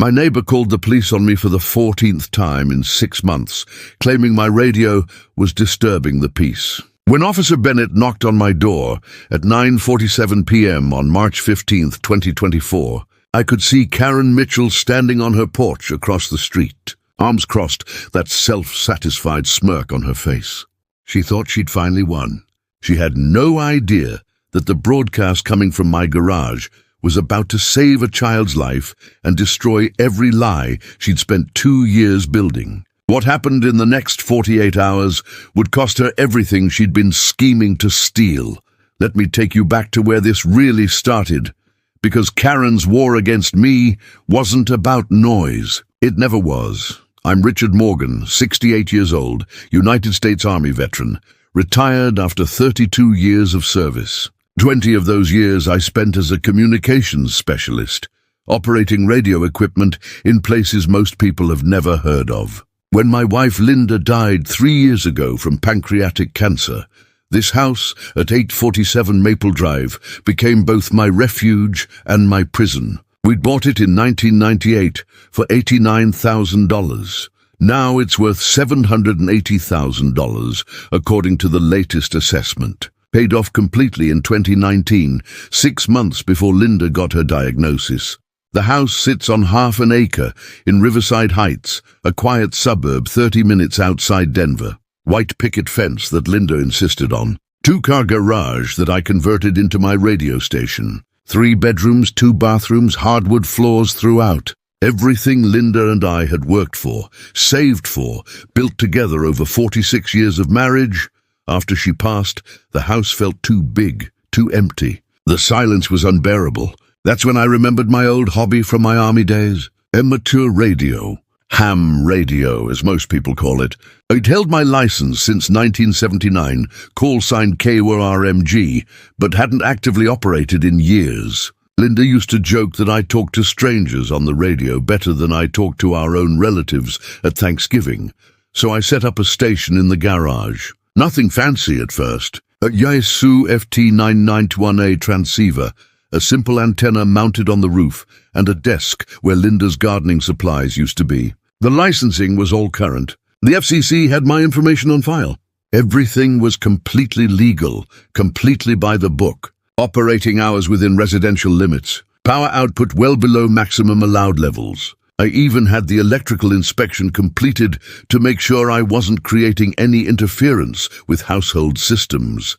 My neighbor called the police on me for the 14th time in 6 months, claiming my radio was disturbing the peace. When Officer Bennett knocked on my door at 9:47 p.m. on March 15, 2024, I could see Karen Mitchell standing on her porch across the street, arms crossed, that self-satisfied smirk on her face. She thought she'd finally won. She had no idea that the broadcast coming from my garage was about to save a child's life and destroy every lie she'd spent 2 years building. What happened in the next 48 hours would cost her everything she'd been scheming to steal. Let me take you back to where this really started, because Karen's war against me wasn't about noise. It never was. I'm Richard Morgan, 68 years old, United States Army veteran, retired after 32 years of service. 20 of those years I spent as a communications specialist, operating radio equipment in places most people have never heard of. When my wife Linda died 3 years ago from pancreatic cancer, this house at 847 Maple Drive became both my refuge and my prison. We'd bought it in 1998 for $89,000. Now it's worth $780,000, according to the latest assessment. Paid off completely in 2019, 6 months before Linda got her diagnosis. The house sits on half an acre in Riverside Heights, a quiet suburb 30 minutes outside Denver. White picket fence that Linda insisted on. 2-car garage that I converted into my radio station. 3 bedrooms, 2 bathrooms, hardwood floors throughout. Everything Linda and I had worked for, saved for, built together over 46 years of marriage. After she passed, the house felt too big, too empty. The silence was unbearable. That's when I remembered my old hobby from my army days, amateur radio. Ham radio, as most people call it. I'd held my license since 1979, call sign KORMG, but hadn't actively operated in years. Linda used to joke that I talked to strangers on the radio better than I talked to our own relatives at Thanksgiving, so I set up a station in the garage. Nothing fancy at first. A Yaesu FT9921A transceiver, a simple antenna mounted on the roof, and a desk where Linda's gardening supplies used to be. The licensing was all current. The FCC had my information on file. Everything was completely legal, completely by the book. Operating hours within residential limits. Power output well below maximum allowed levels. I even had the electrical inspection completed to make sure I wasn't creating any interference with household systems.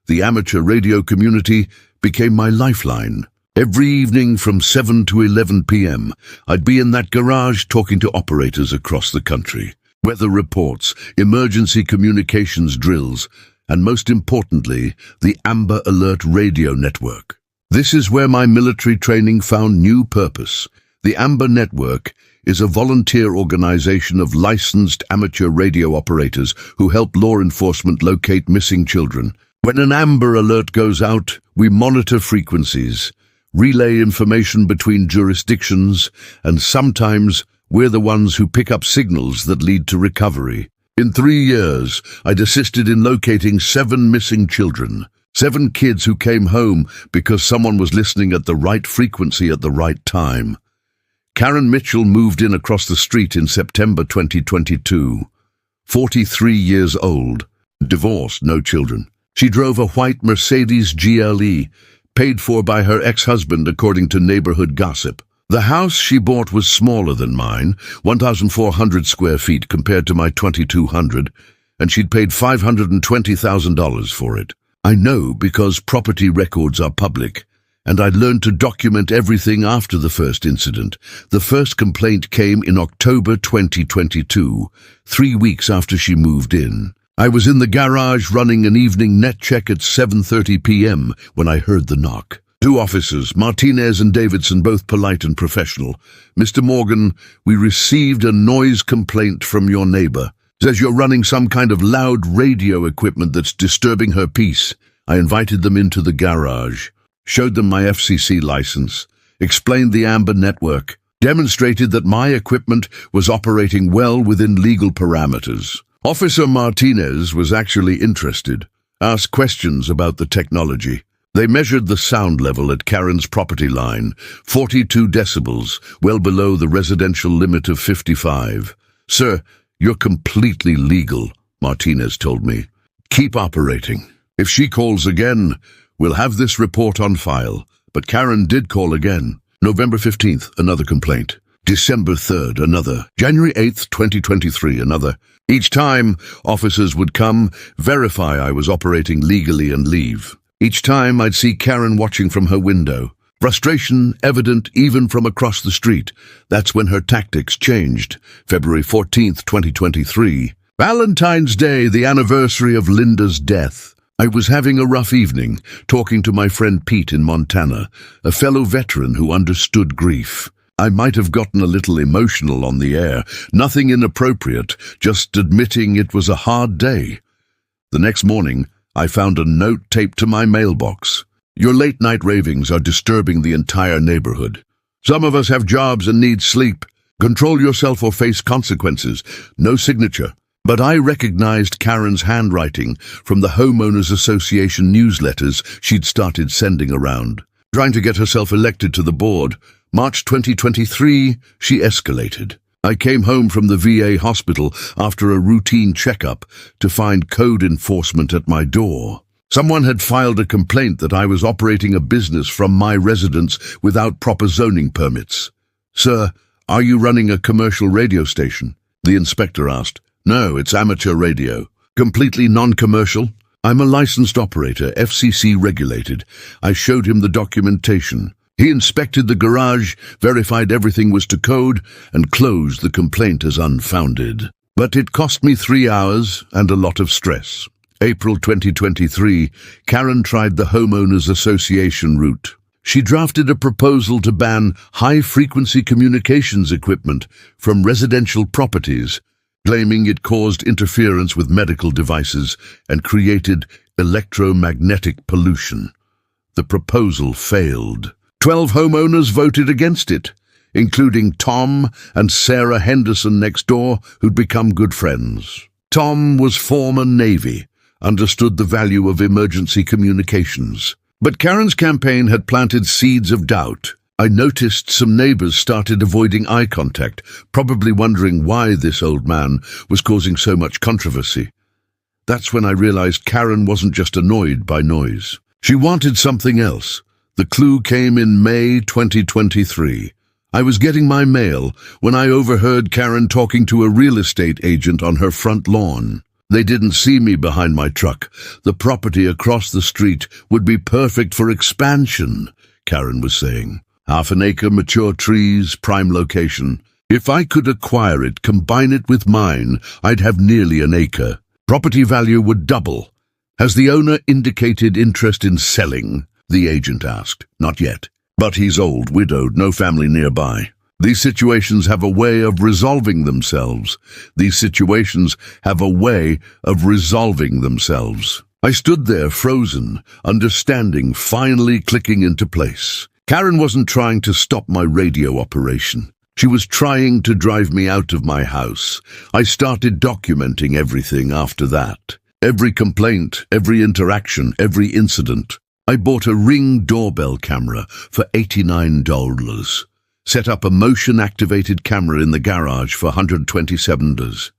The amateur radio community became my lifeline. Every evening from 7 to 11 p.m., I'd be in that garage talking to operators across the country. Weather reports, emergency communications drills, and most importantly, the Amber Alert radio network. This is where my military training found new purpose. The Amber Network is a volunteer organization of licensed amateur radio operators who help law enforcement locate missing children. When an Amber Alert goes out, we monitor frequencies, relay information between jurisdictions, and sometimes we're the ones who pick up signals that lead to recovery. In 3 years, I'd assisted in locating 7 missing children. 7 kids who came home because someone was listening at the right frequency at the right time. Karen Mitchell moved in across the street in September 2022. 43 years old. Divorced, no children. She drove a white Mercedes GLE, paid for by her ex-husband according to neighborhood gossip. The house she bought was smaller than mine, 1,400 square feet compared to my 2,200, and she'd paid $520,000 for it. I know because property records are public, and I'd learned to document everything after the first incident. The first complaint came in October 2022, 3 weeks after she moved in. I was in the garage running an evening net check at 7:30 p.m. when I heard the knock. 2 officers, Martinez and Davidson, both polite and professional. "Mr. Morgan, we received a noise complaint from your neighbor. Says you're running some kind of loud radio equipment that's disturbing her peace." I invited them into the garage, showed them my FCC license, explained the Amber Network, demonstrated that my equipment was operating well within legal parameters. Officer Martinez was actually interested, asked questions about the technology. They measured the sound level at Karen's property line, 42 decibels, well below the residential limit of 55. "Sir, you're completely legal," Martinez told me. "Keep operating. If she calls again, we'll have this report on file." But Karen did call again. November 15th, another complaint. December 3rd, another. January 8th, 2023, another. Each time, officers would come, verify I was operating legally, and leave. Each time, I'd see Karen watching from her window. Frustration evident even from across the street. That's when her tactics changed. February 14th, 2023. Valentine's Day, the anniversary of Linda's death. I was having a rough evening, talking to my friend Pete in Montana, a fellow veteran who understood grief. I might have gotten a little emotional on the air, nothing inappropriate, just admitting it was a hard day. The next morning, I found a note taped to my mailbox. "Your late-night ravings are disturbing the entire neighborhood. Some of us have jobs and need sleep. Control yourself or face consequences." No signature. But I recognized Karen's handwriting from the Homeowners Association newsletters she'd started sending around. Trying to get herself elected to the board, March 2023, she escalated. I came home from the VA hospital after a routine checkup to find code enforcement at my door. Someone had filed a complaint that I was operating a business from my residence without proper zoning permits. "Sir, are you running a commercial radio station?" the inspector asked. "No, it's amateur radio." "Completely non-commercial?" "I'm a licensed operator, FCC regulated." I showed him the documentation. He inspected the garage, verified everything was to code, and closed the complaint as unfounded. But it cost me 3 hours and a lot of stress. April 2023, Karen tried the Homeowners Association route. She drafted a proposal to ban high-frequency communications equipment from residential properties, claiming it caused interference with medical devices and created electromagnetic pollution. The proposal failed. 12 homeowners voted against it, including Tom and Sarah Henderson next door, who'd become good friends. Tom was former Navy, understood the value of emergency communications. But Karen's campaign had planted seeds of doubt. I noticed some neighbors started avoiding eye contact, probably wondering why this old man was causing so much controversy. That's when I realized Karen wasn't just annoyed by noise. She wanted something else. The clue came in May 2023. I was getting my mail when I overheard Karen talking to a real estate agent on her front lawn. "They didn't see me behind my truck. The property across the street would be perfect for expansion," Karen was saying. "Half an acre, mature trees, prime location. If I could acquire it, combine it with mine, I'd have nearly an acre. Property value would double. Has the owner indicated interest in selling?" the agent asked. "Not yet. But he's old, widowed, no family nearby." These situations have a way of resolving themselves. I stood there frozen, understanding finally clicking into place. Karen wasn't trying to stop my radio operation. She was trying to drive me out of my house. I started documenting everything after that. Every complaint, every interaction, every incident. I bought a Ring doorbell camera for $89. Set up a motion-activated camera in the garage for $127.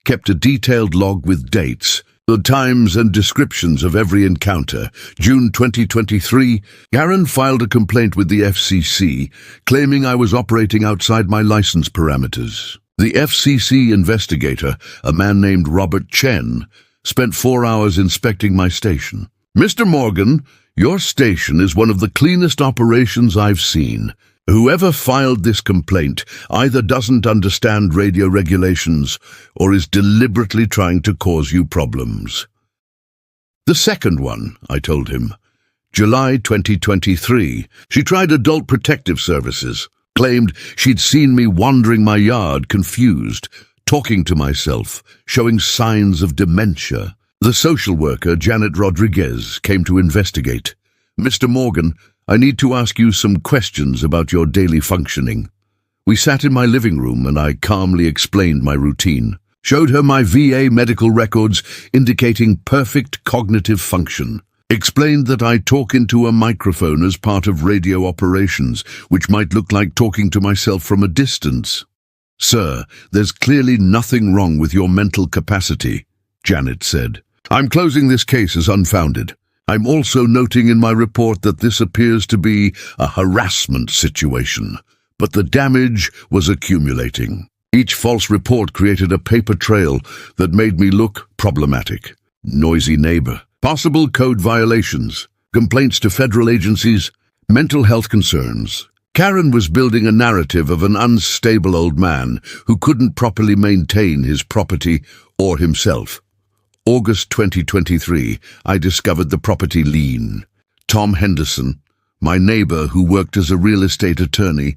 Kept a detailed log with dates, the times and descriptions of every encounter. June 2023, Karen filed a complaint with the FCC, claiming I was operating outside my license parameters. The FCC investigator, a man named Robert Chen, spent 4 hours inspecting my station. "Mr. Morgan, your station is one of the cleanest operations I've seen. Whoever filed this complaint either doesn't understand radio regulations or is deliberately trying to cause you problems." The second one, I told him. July 2023, she tried Adult Protective Services, claimed she'd seen me wandering my yard, confused, talking to myself, showing signs of dementia. The social worker, Janet Rodriguez, came to investigate. "Mr. Morgan, I need to ask you some questions about your daily functioning." We sat in my living room and I calmly explained my routine. Showed her my VA medical records indicating perfect cognitive function. Explained that I talk into a microphone as part of radio operations, which might look like talking to myself from a distance. Sir, there's clearly nothing wrong with your mental capacity, Janet said. I'm closing this case as unfounded. I'm also noting in my report that this appears to be a harassment situation, but the damage was accumulating. Each false report created a paper trail that made me look problematic. Noisy neighbor, possible code violations, complaints to federal agencies, mental health concerns. Karen was building a narrative of an unstable old man who couldn't properly maintain his property or himself. August 2023, I discovered the property lien. Tom Henderson, my neighbor who worked as a real estate attorney,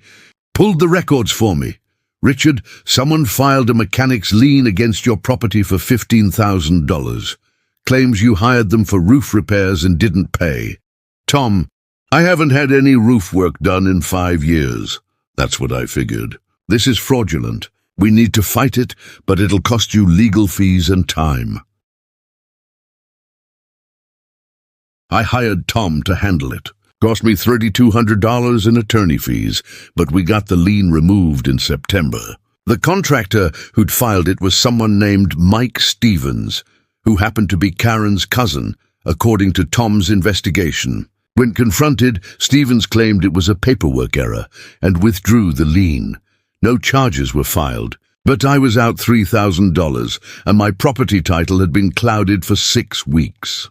pulled the records for me. Richard, someone filed a mechanic's lien against your property for $15,000. Claims you hired them for roof repairs and didn't pay. Tom, I haven't had any roof work done in 5 years. That's what I figured. This is fraudulent. We need to fight it, but it'll cost you legal fees and time. I hired Tom to handle it. Cost me $3,200 in attorney fees, but we got the lien removed in September. The contractor who'd filed it was someone named Mike Stevens, who happened to be Karen's cousin, according to Tom's investigation. When confronted, Stevens claimed it was a paperwork error and withdrew the lien. No charges were filed, but I was out $3,000 and my property title had been clouded for 6 weeks.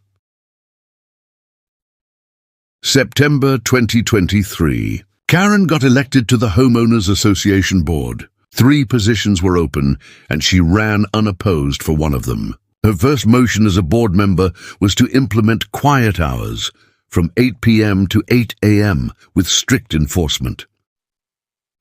September 2023. Karen got elected to the Homeowners Association board. 3 positions were open, and she ran unopposed for one of them. Her first motion as a board member was to implement quiet hours from 8 p.m. to 8 a.m. with strict enforcement.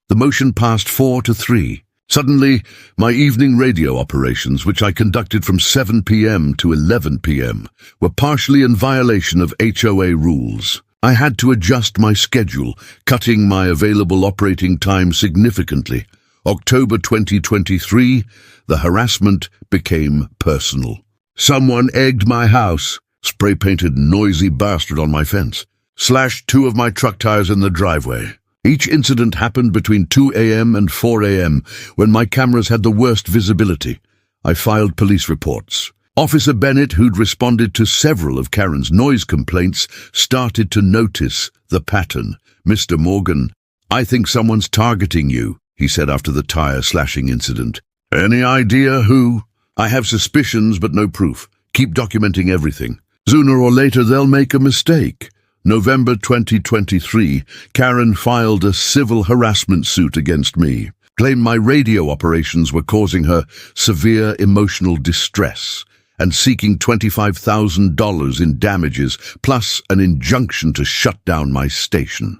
The motion passed 4-3. Suddenly, my evening radio operations, which I conducted from 7 p.m. to 11 p.m., were partially in violation of HOA rules. I had to adjust my schedule, cutting my available operating time significantly. October 2023, the harassment became personal. Someone egged my house, spray-painted noisy bastard on my fence, slashed 2 of my truck tires in the driveway. Each incident happened between 2 a.m. and 4 a.m. when my cameras had the worst visibility. I filed police reports. Officer Bennett, who'd responded to several of Karen's noise complaints, started to notice the pattern. Mr. Morgan, I think someone's targeting you, he said after the tire slashing incident. Any idea who? I have suspicions but no proof. Keep documenting everything. Sooner or later they'll make a mistake. November 2023, Karen filed a civil harassment suit against me. Claimed my radio operations were causing her severe emotional distress and seeking $25,000 in damages, plus an injunction to shut down my station.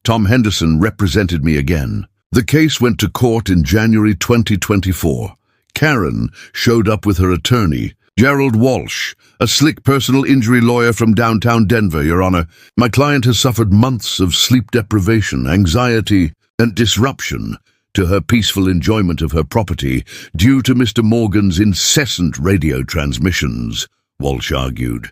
Tom Henderson represented me again. The case went to court in January 2024. Karen showed up with her attorney, Gerald Walsh, a slick personal injury lawyer from downtown Denver, Your Honor. My client has suffered months of sleep deprivation, anxiety, and disruption to her peaceful enjoyment of her property due to Mr. Morgan's incessant radio transmissions, Walsh argued.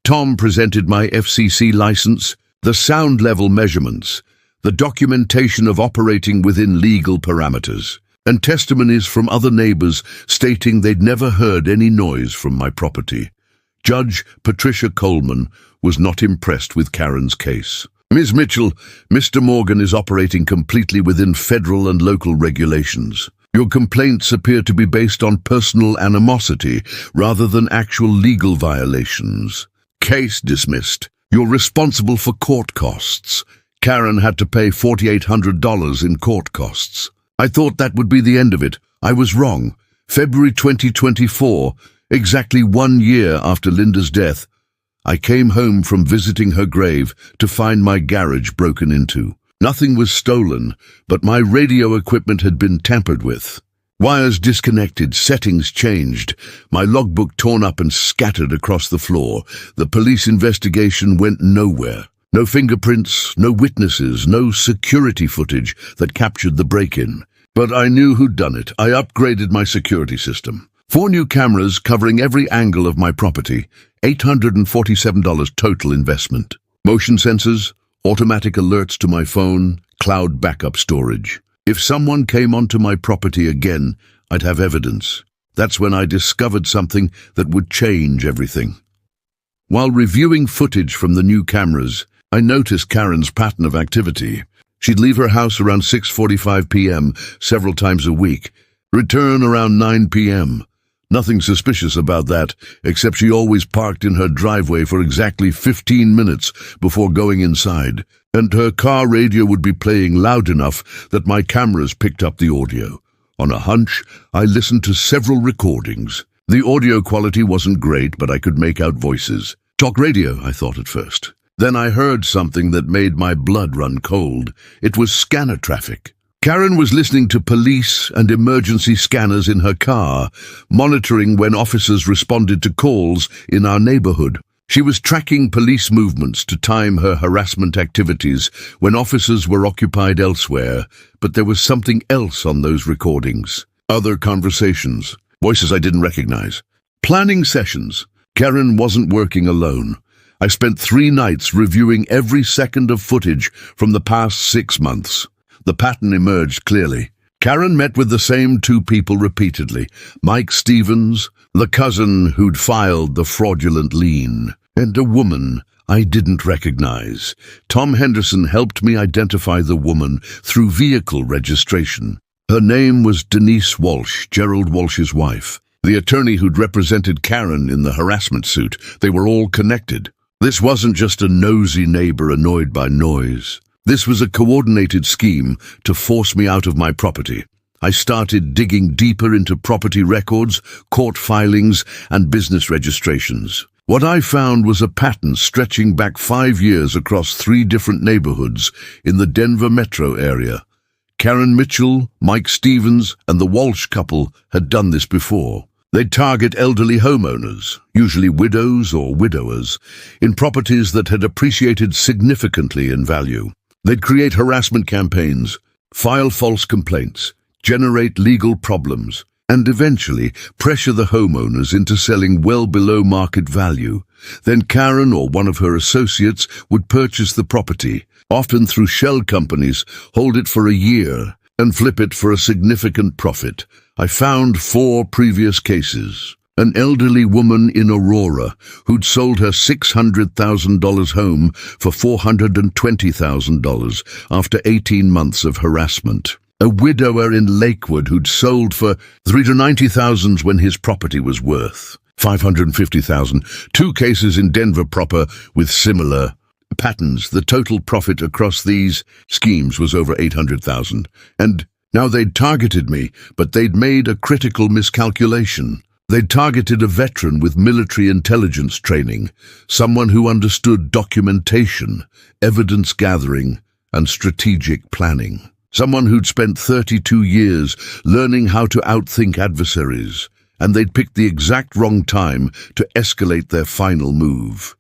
Tom presented my FCC license, the sound level measurements, the documentation of operating within legal parameters, and testimonies from other neighbors stating they'd never heard any noise from my property. Judge Patricia Coleman was not impressed with Karen's case. Ms. Mitchell, Mr. Morgan is operating completely within federal and local regulations. Your complaints appear to be based on personal animosity rather than actual legal violations. Case dismissed. You're responsible for court costs. Karen had to pay $4,800 in court costs. I thought that would be the end of it. I was wrong. February 2024, exactly 1 year after Linda's death, I came home from visiting her grave to find my garage broken into. Nothing was stolen, but my radio equipment had been tampered with. Wires disconnected, settings changed, my logbook torn up and scattered across the floor. The police investigation went nowhere. No fingerprints, no witnesses, no security footage that captured the break-in. But I knew who'd done it. I upgraded my security system. 4 new cameras covering every angle of my property, $847 total investment. Motion sensors, automatic alerts to my phone, cloud backup storage. If someone came onto my property again, I'd have evidence. That's when I discovered something that would change everything. While reviewing footage from the new cameras, I noticed Karen's pattern of activity. She'd leave her house around 6:45 p.m. several times a week, return around 9 p.m. Nothing suspicious about that, except she always parked in her driveway for exactly 15 minutes before going inside, and her car radio would be playing loud enough that my cameras picked up the audio. On a hunch, I listened to several recordings. The audio quality wasn't great, but I could make out voices. Talk radio, I thought at first. Then I heard something that made my blood run cold. It was scanner traffic. Karen was listening to police and emergency scanners in her car, monitoring when officers responded to calls in our neighborhood. She was tracking police movements to time her harassment activities when officers were occupied elsewhere, but there was something else on those recordings. Other conversations, voices I didn't recognize. Planning sessions. Karen wasn't working alone. I spent 3 nights reviewing every second of footage from the past 6 months. The pattern emerged clearly. Karen met with the same 2 people repeatedly. Mike Stevens, the cousin who'd filed the fraudulent lien, and a woman I didn't recognize. Tom Henderson helped me identify the woman through vehicle registration. Her name was Denise Walsh, Gerald Walsh's wife. The attorney who'd represented Karen in the harassment suit. They were all connected. This wasn't just a nosy neighbor annoyed by noise. This was a coordinated scheme to force me out of my property. I started digging deeper into property records, court filings, and business registrations. What I found was a pattern stretching back 5 years across 3 different neighborhoods in the Denver metro area. Karen Mitchell, Mike Stevens, and the Walsh couple had done this before. They'd target elderly homeowners, usually widows or widowers, in properties that had appreciated significantly in value. They'd create harassment campaigns, file false complaints, generate legal problems, and eventually pressure the homeowners into selling well below market value. Then Karen or one of her associates would purchase the property, often through shell companies, hold it for a year, and flip it for a significant profit. I found 4 previous cases. An elderly woman in Aurora who'd sold her $600,000 home for $420,000 after 18 months of harassment. A widower in Lakewood who'd sold for $390,000 when his property was worth $550,000. 2 cases in Denver proper with similar patterns. The total profit across these schemes was over $800,000. And now they'd targeted me, but they'd made a critical miscalculation. They'd targeted a veteran with military intelligence training, someone who understood documentation, evidence gathering, and strategic planning. Someone who'd spent 32 years learning how to outthink adversaries, and they'd picked the exact wrong time to escalate their final move.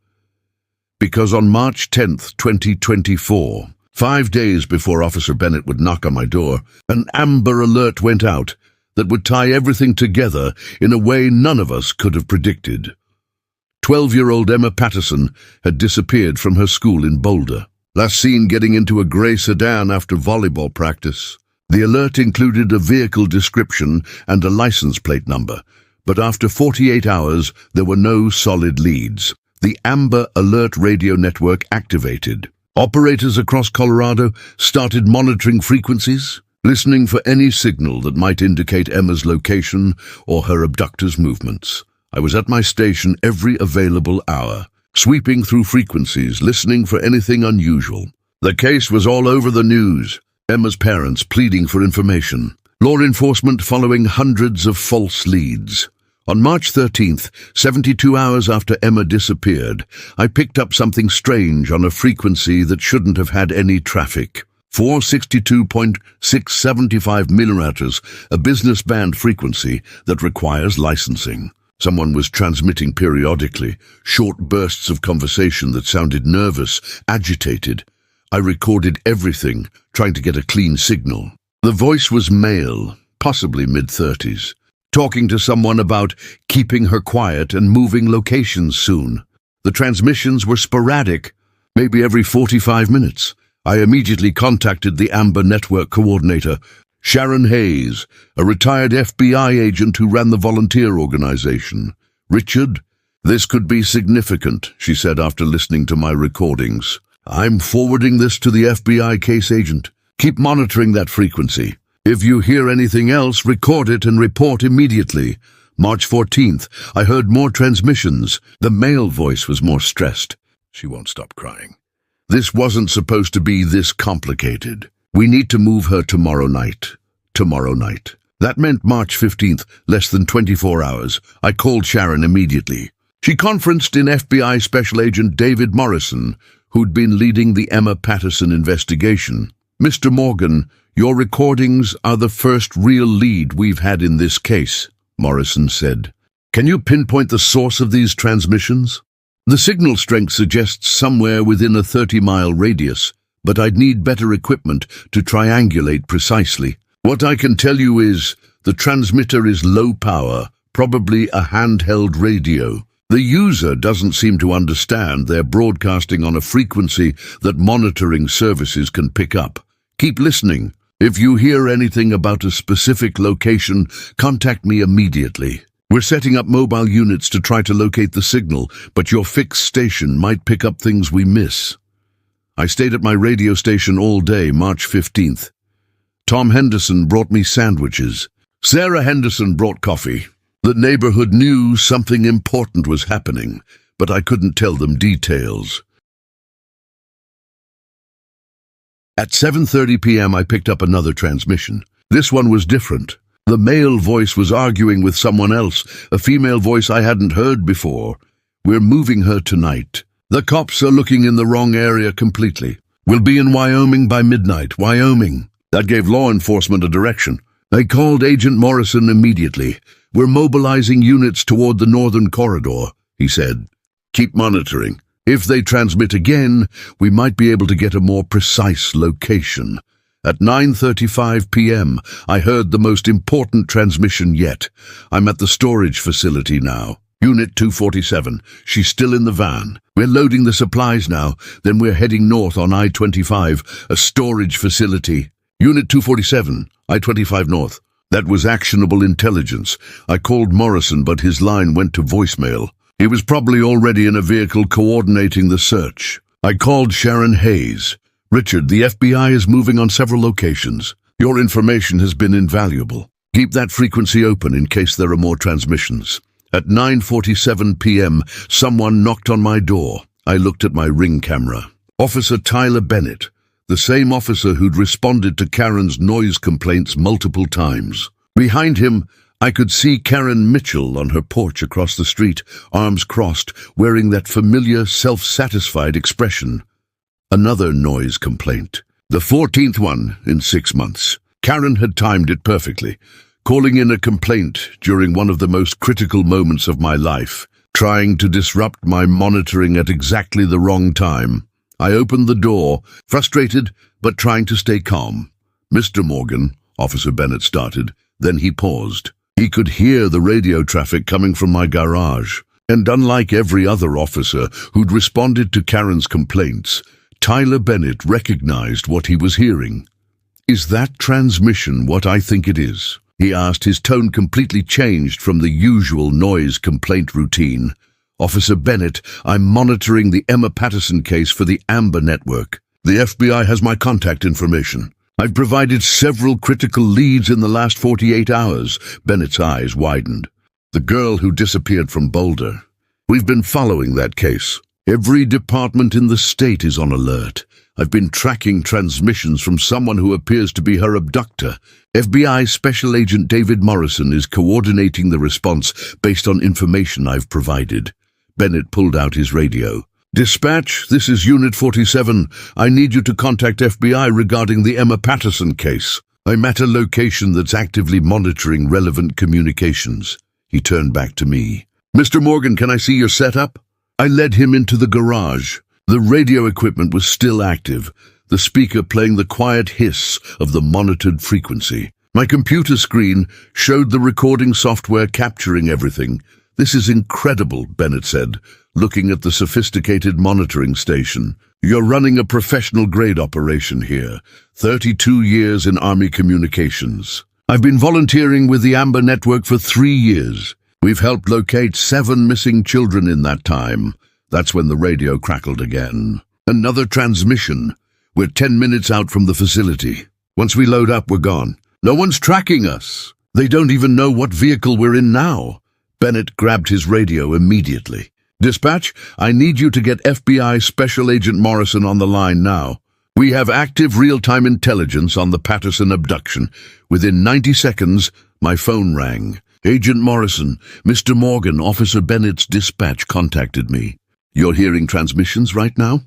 Because on March 10th, 2024, 5 days before Officer Bennett would knock on my door, an Amber Alert went out that would tie everything together in a way none of us could have predicted. 12-year-old Emma Patterson had disappeared from her school in Boulder, last seen getting into a gray sedan after volleyball practice. The alert included a vehicle description and a license plate number, but after 48 hours there were no solid leads. The Amber Alert radio network activated. Operators across Colorado started monitoring frequencies, listening for any signal that might indicate Emma's location or her abductor's movements. I was at my station every available hour, sweeping through frequencies, listening for anything unusual. The case was all over the news. Emma's parents pleading for information. Law enforcement following hundreds of false leads. On March 13th, 72 hours after Emma disappeared, I picked up something strange on a frequency that shouldn't have had any traffic. 462.675 millimeters, a business band frequency that requires licensing. Someone was transmitting periodically, short bursts of conversation that sounded nervous, agitated. I recorded everything, trying to get a clean signal. The voice was male, possibly mid-30s. talking to someone about keeping her quiet and moving locations soon. The transmissions were sporadic, maybe every 45 minutes. I immediately contacted the Amber Network coordinator, Sharon Hayes, a retired FBI agent who ran the volunteer organization. "Richard, this could be significant," she said after listening to my recordings. "I'm forwarding this to the FBI case agent. Keep monitoring that frequency. If you hear anything else, record it and report immediately." March 14th, I heard more transmissions. The male voice was more stressed. "She won't stop crying. This wasn't supposed to be this complicated. We need to move her tomorrow night." Tomorrow night. That meant March 15th, less than 24 hours. I called Sharon immediately. She conferenced in FBI Special Agent David Morrison, who'd been leading the Emma Patterson investigation. "Mr. Morgan, your recordings are the first real lead we've had in this case," Morrison said. "Can you pinpoint the source of these transmissions?" "The signal strength suggests somewhere within a 30-mile radius, but I'd need better equipment to triangulate precisely. What I can tell you is the transmitter is low power, probably a handheld radio. The user doesn't seem to understand they're broadcasting on a frequency that monitoring services can pick up. Keep listening. If you hear anything about a specific location, contact me immediately. We're setting up mobile units to try to locate the signal, but your fixed station might pick up things we miss." I stayed at my radio station all day, March 15th. Tom Henderson brought me sandwiches. Sarah Henderson brought coffee. The neighborhood knew something important was happening, but I couldn't tell them details. At 7:30 p.m. I picked up another transmission. This one was different. The male voice was arguing with someone else, a female voice I hadn't heard before. "We're moving her tonight. The cops are looking in the wrong area completely. We'll be in Wyoming by midnight. Wyoming." That gave law enforcement a direction. I called Agent Morrison immediately. "We're mobilizing units toward the northern corridor," he said. "Keep monitoring. If they transmit again, we might be able to get a more precise location." At 9:35 p.m., I heard the most important transmission yet. "I'm at the storage facility now. Unit 247. She's still in the van. We're loading the supplies now, then we're heading north on I-25, a storage facility. Unit 247, I-25 north." That was actionable intelligence. I called Morrison, but his line went to voicemail. He was probably already in a vehicle coordinating the search. I called Sharon Hayes. "Richard, the FBI is moving on several locations. Your information has been invaluable. Keep that frequency open in case there are more transmissions." At 9:47 p.m., someone knocked on my door. I looked at my Ring camera. Officer Tyler Bennett, the same officer who'd responded to Karen's noise complaints multiple times. Behind him, I could see Karen Mitchell on her porch across the street, arms crossed, wearing that familiar, self-satisfied expression. Another noise complaint. The 14th one in 6 months. Karen had timed it perfectly, calling in a complaint during one of the most critical moments of my life, trying to disrupt my monitoring at exactly the wrong time. I opened the door, frustrated but trying to stay calm. "Mr. Morgan," Officer Bennett started, then he paused. He could hear the radio traffic coming from my garage, and unlike every other officer who'd responded to Karen's complaints, Tyler Bennett recognized what he was hearing. "Is that transmission what I think it is?" he asked, his tone completely changed from the usual noise complaint routine. "Officer Bennett, I'm monitoring the Emma Patterson case for the Amber Network. The FBI has my contact information. I've provided several critical leads in the last 48 hours. Bennett's eyes widened. "The girl who disappeared from Boulder. We've been following that case. Every department in the state is on alert. I've been tracking transmissions from someone who appears to be her abductor. FBI Special Agent David Morrison is coordinating the response based on information I've provided." Bennett pulled out his radio. "Dispatch, this is Unit 47. I need you to contact FBI regarding the Emma Patterson case. I'm at a location that's actively monitoring relevant communications." He turned back to me. "Mr. Morgan, can I see your setup?" I led him into the garage. The radio equipment was still active, the speaker playing the quiet hiss of the monitored frequency. My computer screen showed the recording software capturing everything. "This is incredible," Bennett said, looking at the sophisticated monitoring station. "You're running a professional-grade operation here. 32 years in Army communications. I've been volunteering with the Amber Network for 3 years. We've helped locate 7 missing children in that time." That's when the radio crackled again. "Another transmission. We're 10 minutes out from the facility. Once we load up, we're gone. No one's tracking us. They don't even know what vehicle we're in now." Bennett grabbed his radio immediately. "Dispatch, I need you to get FBI Special Agent Morrison on the line now. We have active real-time intelligence on the Patterson abduction." Within 90 seconds, my phone rang. "Agent Morrison, Mr. Morgan, Officer Bennett's dispatch contacted me. You're hearing transmissions right now?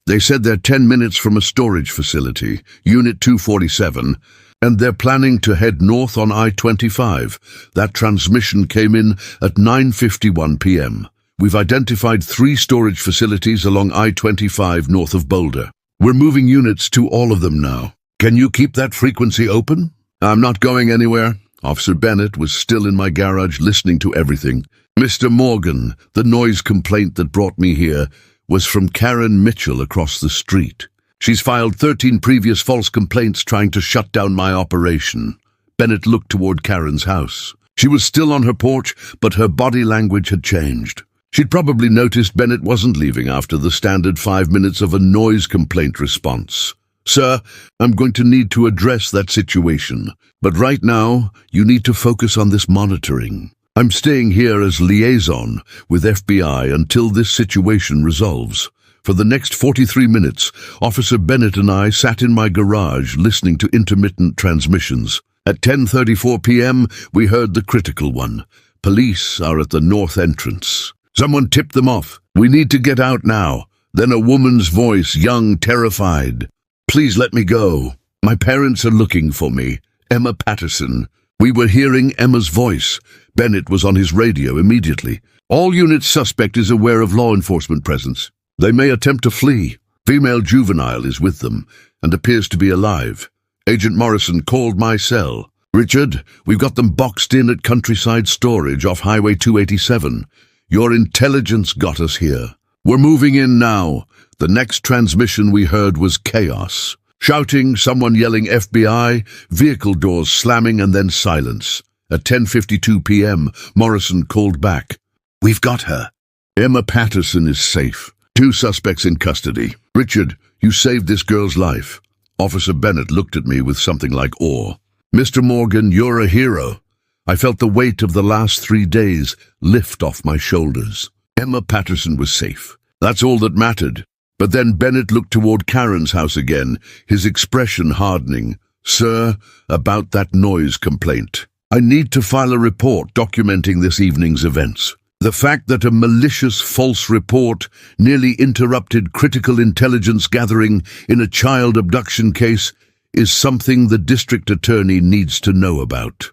They said they're 10 minutes from a storage facility, Unit 247, and they're planning to head north on I-25. That transmission came in at 9:51 p.m. We've identified 3 storage facilities along I-25 north of Boulder. We're moving units to all of them now. Can you keep that frequency open?" "I'm not going anywhere." Officer Bennett was still in my garage listening to everything. "Mr. Morgan, the noise complaint that brought me here was from Karen Mitchell across the street. She's filed 13 previous false complaints trying to shut down my operation." Bennett looked toward Karen's house. She was still on her porch, but her body language had changed. She'd probably noticed Bennett wasn't leaving after the standard 5 minutes of a noise complaint response. "Sir, I'm going to need to address that situation, but right now, you need to focus on this monitoring. I'm staying here as liaison with FBI until this situation resolves." For the next 43 minutes, Officer Bennett and I sat in my garage listening to intermittent transmissions. At 10:34 p.m., we heard the critical one. "Police are at the north entrance. Someone tipped them off. We need to get out now." Then a woman's voice, young, terrified. "Please let me go. My parents are looking for me. Emma Patterson." We were hearing Emma's voice. Bennett was on his radio immediately. "All units suspect is aware of law enforcement presence. They may attempt to flee. Female juvenile is with them and appears to be alive. Agent Morrison called my cell. Richard, we've got them boxed in at Countryside Storage off Highway 287. Your intelligence got us here. We're moving in now." The next transmission we heard was chaos. Shouting, someone yelling FBI, vehicle doors slamming, and then silence. At 10:52 p.m., Morrison called back. "We've got her. Emma Patterson is safe. 2 suspects in custody. Richard, you saved this girl's life." Officer Bennett looked at me with something like awe. "Mr. Morgan, you're a hero." I felt the weight of the last 3 days lift off my shoulders. Emma Patterson was safe. That's all that mattered. But then Bennett looked toward Karen's house again, his expression hardening. "Sir, about that noise complaint. I need to file a report documenting this evening's events. The fact that a malicious false report nearly interrupted critical intelligence gathering in a child abduction case is something the district attorney needs to know about."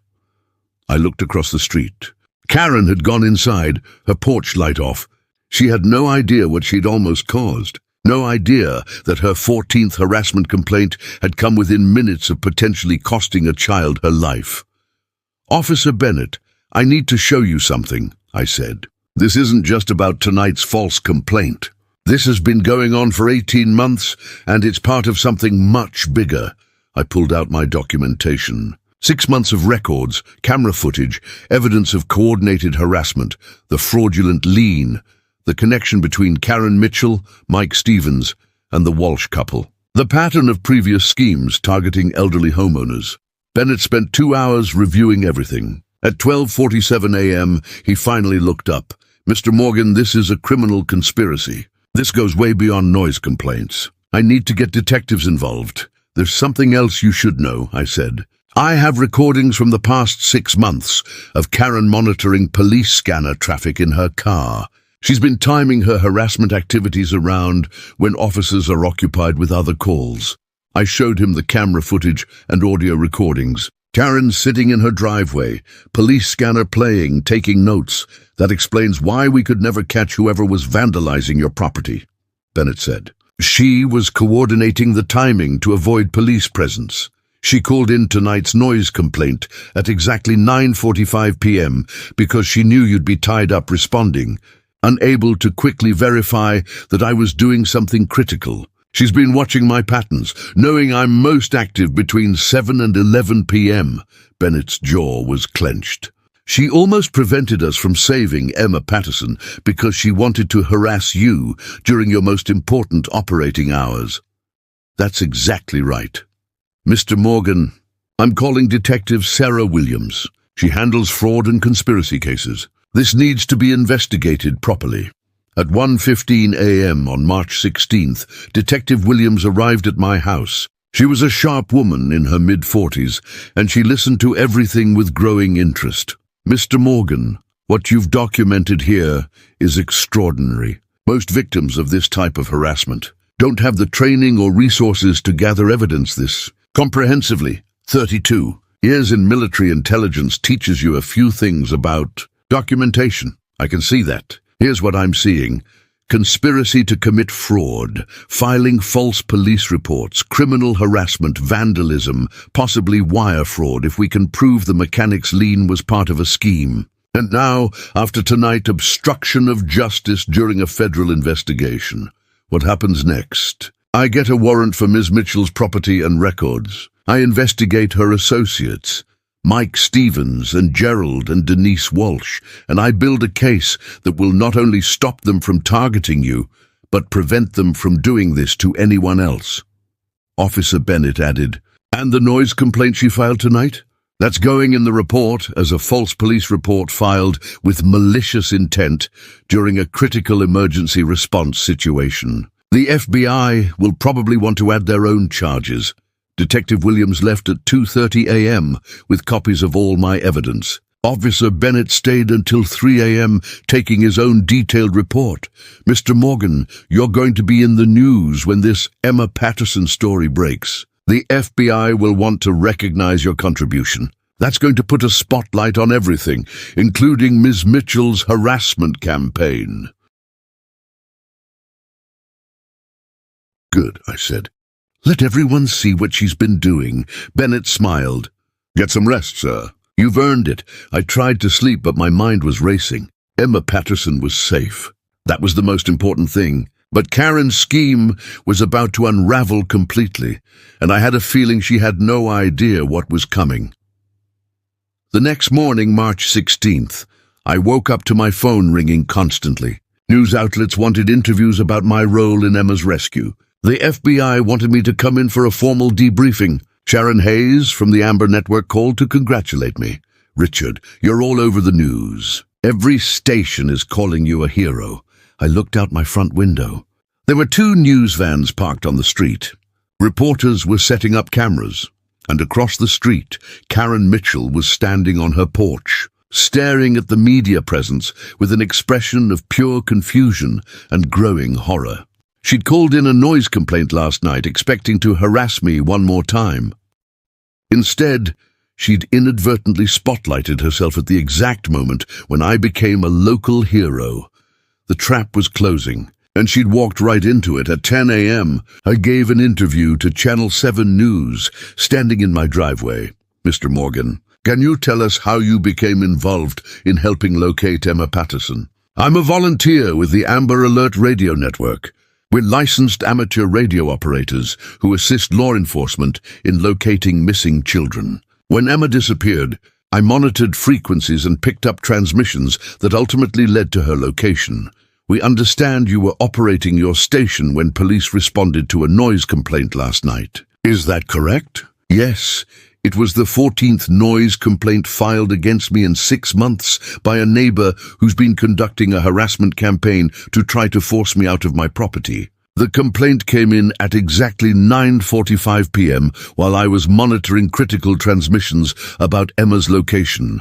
I looked across the street. Karen had gone inside, her porch light off. She had no idea what she'd almost caused. No idea that her 14th harassment complaint had come within minutes of potentially costing a child her life. "Officer Bennett, I need to show you something," I said. "This isn't just about tonight's false complaint. This has been going on for 18 months, and it's part of something much bigger." I pulled out my documentation. 6 months of records, camera footage, evidence of coordinated harassment, the fraudulent lien, the connection between Karen Mitchell, Mike Stevens, and the Walsh couple. The pattern of previous schemes targeting elderly homeowners. Bennett spent 2 hours reviewing everything. At 12:47 a.m., he finally looked up. "Mr. Morgan, this is a criminal conspiracy. This goes way beyond noise complaints. I need to get detectives involved. There's something else you should know," I said. "I have recordings from the past 6 months of Karen monitoring police scanner traffic in her car. She's been timing her harassment activities around when officers are occupied with other calls." I showed him the camera footage and audio recordings. Karen sitting in her driveway, police scanner playing, taking notes. "That explains why we could never catch whoever was vandalizing your property," Bennett said. "She was coordinating the timing to avoid police presence. She called in tonight's noise complaint at exactly 9:45 p.m. because she knew you'd be tied up responding, unable to quickly verify that I was doing something critical. She's been watching my patterns, knowing I'm most active between 7 and 11 p.m. Bennett's jaw was clenched. She almost prevented us from saving Emma Patterson because she wanted to harass you during your most important operating hours. That's exactly right. Mr. Morgan, I'm calling Detective Sarah Williams. She handles fraud and conspiracy cases. This needs to be investigated properly. At 1:15 a.m. on March 16th, Detective Williams arrived at my house. She was a sharp woman in her mid-40s, and she listened to everything with growing interest. Mr. Morgan, what you've documented here is extraordinary. Most victims of this type of harassment don't have the training or resources to gather evidence this comprehensively. 32 years in military intelligence teaches you a few things about documentation. I can see that. Here's what I'm seeing. Conspiracy to commit fraud, filing false police reports, criminal harassment, vandalism, possibly wire fraud if we can prove the mechanic's lien was part of a scheme. And now, after tonight, obstruction of justice during a federal investigation. What happens next? I get a warrant for Ms. Mitchell's property and records. I investigate her associates, Mike Stevens and Gerald and Denise Walsh, and I build a case that will not only stop them from targeting you, but prevent them from doing this to anyone else. Officer Bennett added, and the noise complaint she filed tonight? That's going in the report as a false police report filed with malicious intent during a critical emergency response situation. The FBI will probably want to add their own charges. Detective Williams left at 2:30 a.m. with copies of all my evidence. Officer Bennett stayed until 3 a.m. taking his own detailed report. Mr. Morgan, you're going to be in the news when this Emma Patterson story breaks. The FBI will want to recognize your contribution. That's going to put a spotlight on everything, including Ms. Mitchell's harassment campaign. Good, I said. Let everyone see what she's been doing. Bennett smiled. Get some rest, sir. You've earned it. I tried to sleep, but my mind was racing. Emma Patterson was safe. That was the most important thing. But Karen's scheme was about to unravel completely, and I had a feeling she had no idea what was coming. The next morning, March 16th, I woke up to my phone ringing constantly. News outlets wanted interviews about my role in Emma's rescue. The FBI wanted me to come in for a formal debriefing. Sharon Hayes from the Amber Network called to congratulate me. Richard, you're all over the news. Every station is calling you a hero. I looked out my front window. There were 2 news vans parked on the street. Reporters were setting up cameras, and across the street, Karen Mitchell was standing on her porch, staring at the media presence with an expression of pure confusion and growing horror. She'd called in a noise complaint last night, expecting to harass me one more time. Instead, she'd inadvertently spotlighted herself at the exact moment when I became a local hero. The trap was closing, and she'd walked right into it. At 10 a.m., I gave an interview to Channel 7 News, standing in my driveway. Mr. Morgan, can you tell us how you became involved in helping locate Emma Patterson? I'm a volunteer with the Amber Alert radio network. We're licensed amateur radio operators who assist law enforcement in locating missing children. When Emma disappeared, I monitored frequencies and picked up transmissions that ultimately led to her location. We understand you were operating your station when police responded to a noise complaint last night. Is that correct? Yes. It was the 14th noise complaint filed against me in 6 months by a neighbor who's been conducting a harassment campaign to try to force me out of my property. The complaint came in at exactly 9:45 p.m. while I was monitoring critical transmissions about Emma's location.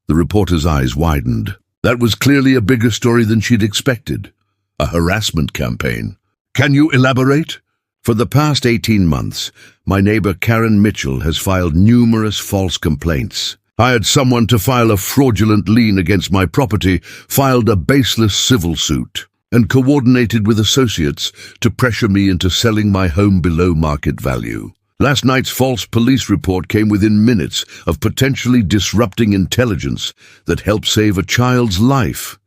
The reporter's eyes widened. That was clearly a bigger story than she'd expected. A harassment campaign. Can you elaborate? For the past 18 months, my neighbor Karen Mitchell has filed numerous false complaints. Hired someone to file a fraudulent lien against my property, filed a baseless civil suit, and coordinated with associates to pressure me into selling my home below market value. Last night's false police report came within minutes of potentially disrupting intelligence that helped save a child's life.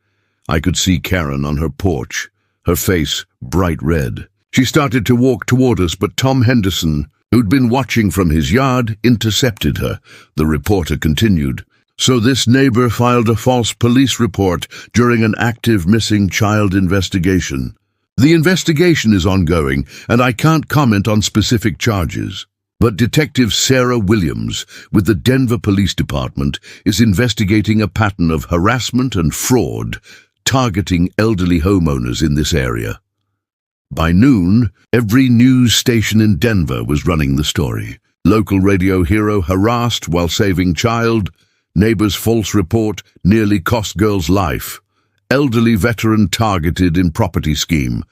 I could see Karen on her porch, her face bright red. She started to walk toward us, but Tom Henderson, who'd been watching from his yard, intercepted her. The reporter continued. So this neighbor filed a false police report during an active missing child investigation. The investigation is ongoing, and I can't comment on specific charges. But Detective Sarah Williams, with the Denver Police Department, is investigating a pattern of harassment and fraud targeting elderly homeowners in this area. By noon, every news station in Denver was running the story. Local radio hero harassed while saving child, neighbor's false report nearly cost girl's life, elderly veteran targeted in property scheme.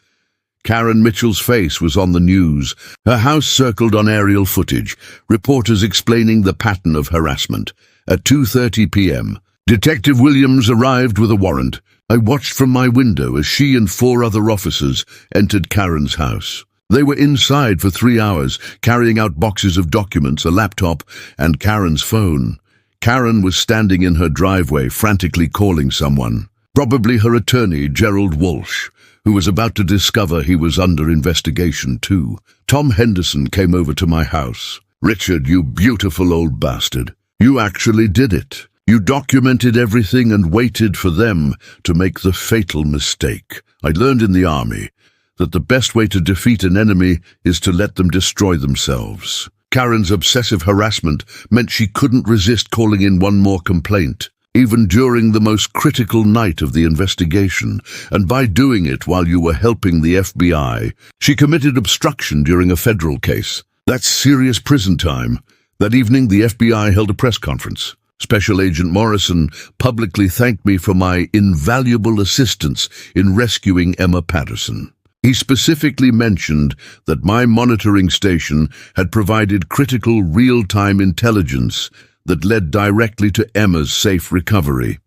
Karen Mitchell's face was on the news, her house circled on aerial footage, reporters explaining the pattern of harassment. At 2:30 p.m., Detective Williams arrived with a warrant. I watched from my window as she and 4 other officers entered Karen's house. They were inside for 3 hours, carrying out boxes of documents, a laptop, and Karen's phone. Karen was standing in her driveway, frantically calling someone, probably her attorney, Gerald Walsh, who was about to discover he was under investigation too. Tom Henderson came over to my house. Richard, you beautiful old bastard. You actually did it. You documented everything and waited for them to make the fatal mistake. I learned in the army that the best way to defeat an enemy is to let them destroy themselves. Karen's obsessive harassment meant she couldn't resist calling in one more complaint, even during the most critical night of the investigation, and by doing it while you were helping the FBI, she committed obstruction during a federal case. That's serious prison time. That evening, the FBI held a press conference. Special Agent Morrison publicly thanked me for my invaluable assistance in rescuing Emma Patterson. He specifically mentioned that my monitoring station had provided critical real-time intelligence that led directly to Emma's safe recovery.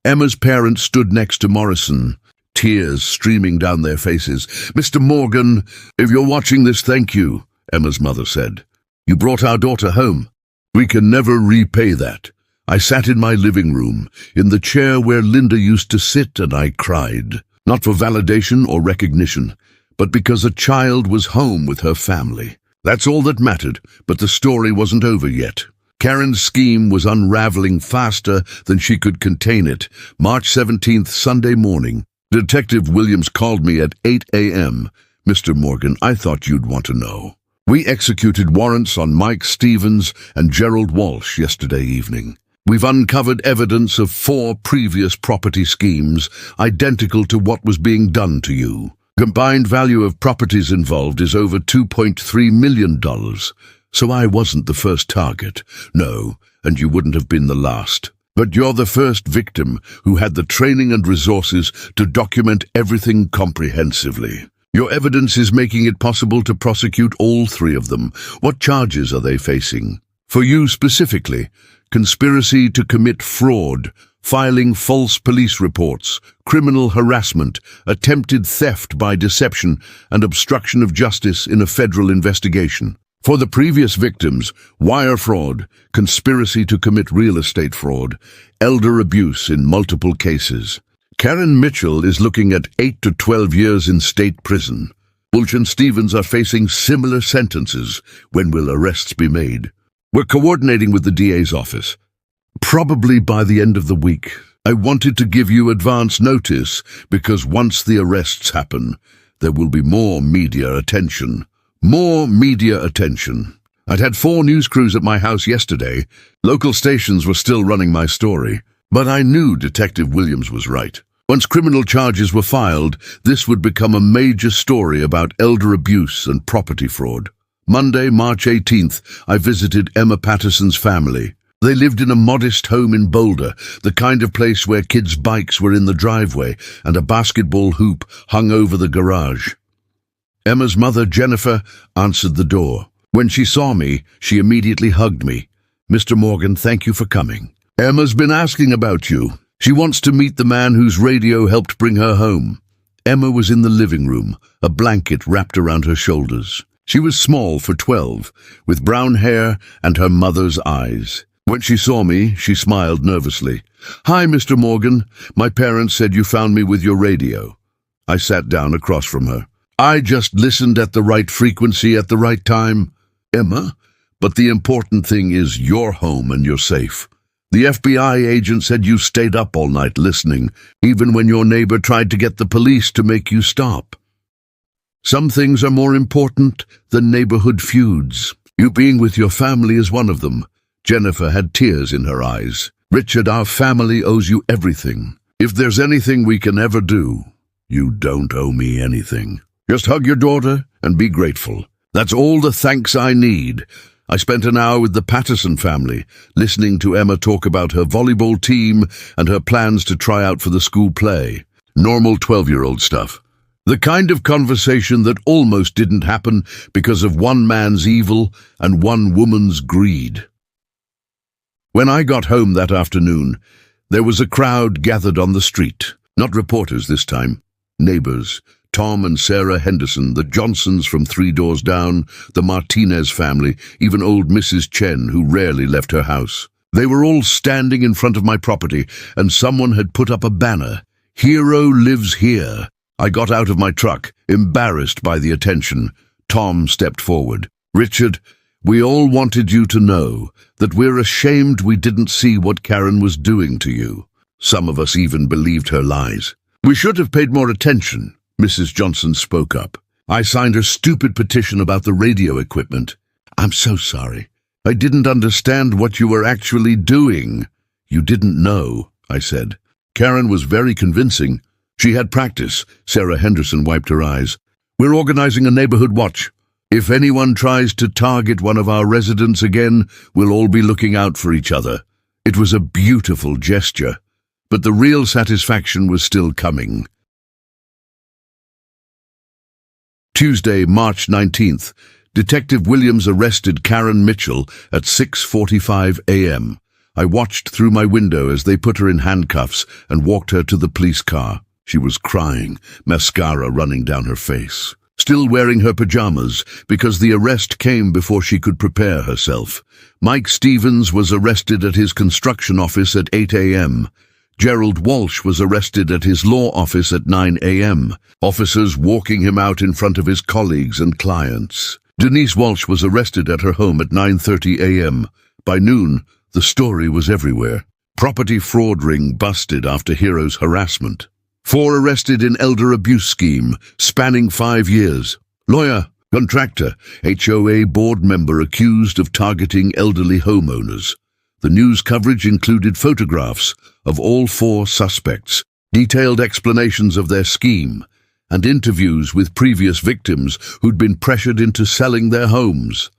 Emma's parents stood next to Morrison, tears streaming down their faces. Mr. Morgan, if you're watching this, thank you, Emma's mother said. You brought our daughter home. We can never repay that. I sat in my living room, in the chair where Linda used to sit, and I cried. Not for validation or recognition, but because a child was home with her family. That's all that mattered, but the story wasn't over yet. Karen's scheme was unraveling faster than she could contain it. March 17th, Sunday morning. Detective Williams called me at 8 a.m. Mr. Morgan, I thought you'd want to know. We executed warrants on Mike Stevens and Gerald Walsh yesterday evening. We've uncovered evidence of 4 previous property schemes identical to what was being done to you. Combined value of properties involved is over $2.3 million. So I wasn't the first target. No, and you wouldn't have been the last. But you're the first victim who had the training and resources to document everything comprehensively. Your evidence is making it possible to prosecute all 3 of them. What charges are they facing? For you specifically, conspiracy to commit fraud, filing false police reports, criminal harassment, attempted theft by deception, and obstruction of justice in a federal investigation. For the previous victims, wire fraud, conspiracy to commit real estate fraud, elder abuse in multiple cases. Karen Mitchell is looking at 8 to 12 years in state prison. Walsh and Stevens are facing similar sentences. When will arrests be made? We're coordinating with the DA's office. Probably by the end of the week. I wanted to give you advance notice because once the arrests happen, there will be more media attention. More media attention. I'd had 4 news crews at my house yesterday. Local stations were still running my story. But I knew Detective Williams was right. Once criminal charges were filed, this would become a major story about elder abuse and property fraud. Monday, March 18th, I visited Emma Patterson's family. They lived in a modest home in Boulder, the kind of place where kids' bikes were in the driveway and a basketball hoop hung over the garage. Emma's mother, Jennifer, answered the door. When she saw me, she immediately hugged me. Mr. Morgan, thank you for coming. Emma's been asking about you. She wants to meet the man whose radio helped bring her home. Emma was in the living room, a blanket wrapped around her shoulders. She was small for 12, with brown hair and her mother's eyes. When she saw me, she smiled nervously. "Hi, Mr. Morgan. My parents said you found me with your radio." I sat down across from her. "I just listened at the right frequency at the right time." "Emma, but the important thing is you're home and you're safe. The FBI agent said you stayed up all night listening, even when your neighbor tried to get the police to make you stop. Some things are more important than neighborhood feuds. You being with your family is one of them." Jennifer had tears in her eyes. "Richard, our family owes you everything. If there's anything we can ever do, you don't owe me anything. Just hug your daughter and be grateful. That's all the thanks I need." I spent an hour with the Patterson family, listening to Emma talk about her volleyball team and her plans to try out for the school play. Normal 12-year-old stuff. The kind of conversation that almost didn't happen because of one man's evil and one woman's greed. When I got home that afternoon, there was a crowd gathered on the street. Not reporters this time. Neighbors. Tom and Sarah Henderson, the Johnsons from 3 doors down, the Martinez family, even old Mrs. Chen, who rarely left her house. They were all standing in front of my property, and someone had put up a banner. "Hero lives here." I got out of my truck, embarrassed by the attention. Tom stepped forward. "Richard, we all wanted you to know that we're ashamed we didn't see what Karen was doing to you." Some of us even believed her lies. "We should have paid more attention," Mrs. Johnson spoke up. "I signed her stupid petition about the radio equipment." "I'm so sorry. I didn't understand what you were actually doing." "You didn't know," I said. Karen was very convincing. She had practice. Sarah Henderson wiped her eyes. "We're organizing a neighborhood watch. If anyone tries to target one of our residents again, we'll all be looking out for each other." It was a beautiful gesture, but the real satisfaction was still coming. Tuesday, March 19th, Detective Williams arrested Karen Mitchell at 6:45 a.m. I watched through my window as they put her in handcuffs and walked her to the police car. She was crying, mascara running down her face. Still wearing her pajamas, because the arrest came before she could prepare herself. Mike Stevens was arrested at his construction office at 8 a.m. Gerald Walsh was arrested at his law office at 9 a.m., officers walking him out in front of his colleagues and clients. Denise Walsh was arrested at her home at 9:30 a.m. By noon, the story was everywhere. Property fraud ring busted after hero's harassment. 4 arrested in elder abuse scheme, spanning 5 years. Lawyer, contractor, HOA board member accused of targeting elderly homeowners. The news coverage included photographs of all 4 suspects, detailed explanations of their scheme, and interviews with previous victims who'd been pressured into selling their homes.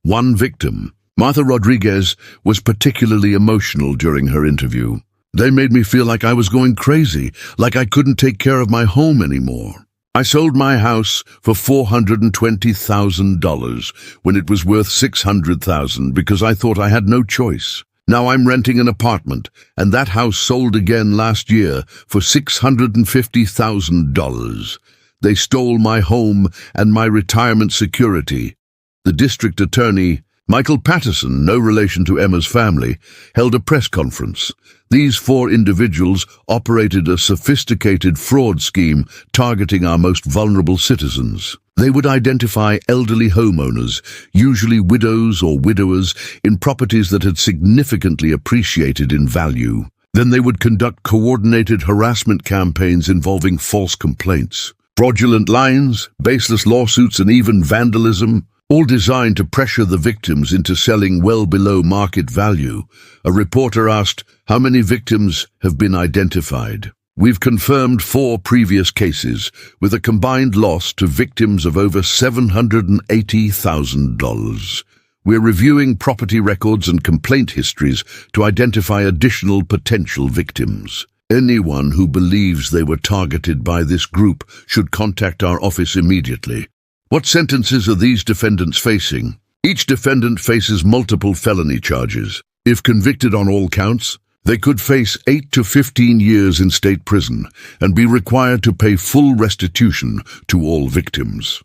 One victim, Martha Rodriguez, was particularly emotional during her interview. "They made me feel like I was going crazy, like I couldn't take care of my home anymore. I sold my house for $420,000 when it was worth $600,000 because I thought I had no choice. Now I'm renting an apartment, and that house sold again last year for $650,000. They stole my home and my retirement security." The district attorney, Michael Patterson, no relation to Emma's family, held a press conference. These 4 individuals operated a sophisticated fraud scheme targeting our most vulnerable citizens. They would identify elderly homeowners, usually widows or widowers, in properties that had significantly appreciated in value. Then they would conduct coordinated harassment campaigns involving false complaints, fraudulent liens, baseless lawsuits, and even vandalism, all designed to pressure the victims into selling well below market value. A reporter asked, "How many victims have been identified?" "We've confirmed 4 previous cases, with a combined loss to victims of over $780,000. We're reviewing property records and complaint histories to identify additional potential victims. Anyone who believes they were targeted by this group should contact our office immediately." What sentences are these defendants facing? Each defendant faces multiple felony charges. If convicted on all counts, they could face 8 to 15 years in state prison and be required to pay full restitution to all victims.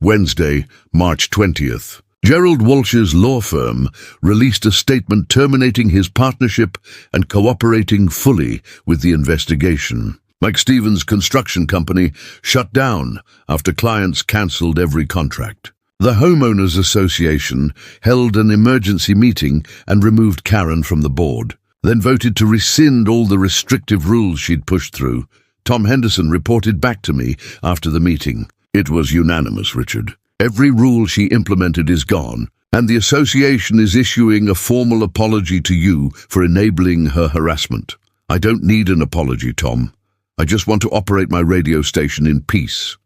Wednesday, March 20th. Gerald Walsh's law firm released a statement terminating his partnership and cooperating fully with the investigation. Mike Stevens' construction company shut down after clients cancelled every contract. The Homeowners Association held an emergency meeting and removed Karen from the board, then voted to rescind all the restrictive rules she'd pushed through. Tom Henderson reported back to me after the meeting. It was unanimous, Richard. Every rule she implemented is gone, and the association is issuing a formal apology to you for enabling her harassment. I don't need an apology, Tom. I just want to operate my radio station in peace.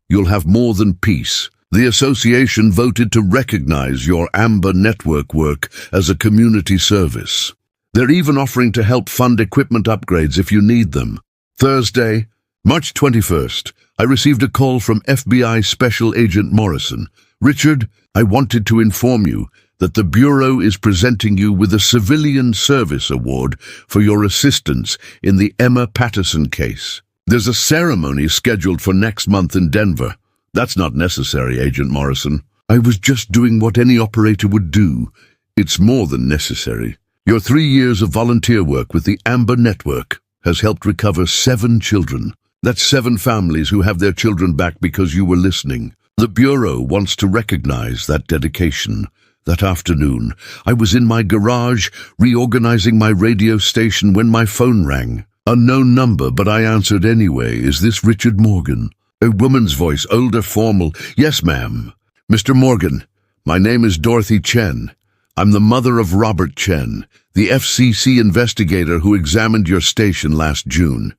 You'll have more than peace. The association voted to recognize your Amber Network work as a community service. They're even offering to help fund equipment upgrades if you need them. Thursday, March 21st, I received a call from FBI Special Agent Morrison. Richard, I wanted to inform you that the Bureau is presenting you with a Civilian Service Award for your assistance in the Emma Patterson case. There's a ceremony scheduled for next month in Denver. That's not necessary, Agent Morrison. I was just doing what any operator would do. It's more than necessary. Your 3 years of volunteer work with the Amber Network has helped recover 7 children. That's 7 families who have their children back because you were listening. The Bureau wants to recognize that dedication. That afternoon, I was in my garage reorganizing my radio station when my phone rang. Unknown number, but I answered anyway. Is this Richard Morgan? A woman's voice, older, formal. Yes, ma'am. Mr. Morgan, my name is Dorothy Chen. I'm the mother of Robert Chen, the FCC investigator who examined your station last June.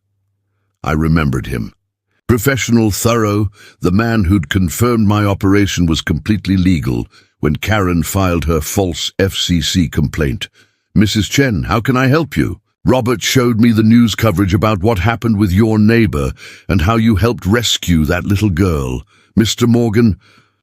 I remembered him. Professional, thorough, the man who'd confirmed my operation was completely legal when Karen filed her false FCC complaint. Mrs. Chen, how can I help you? Robert showed me the news coverage about what happened with your neighbor and how you helped rescue that little girl. Mr. Morgan,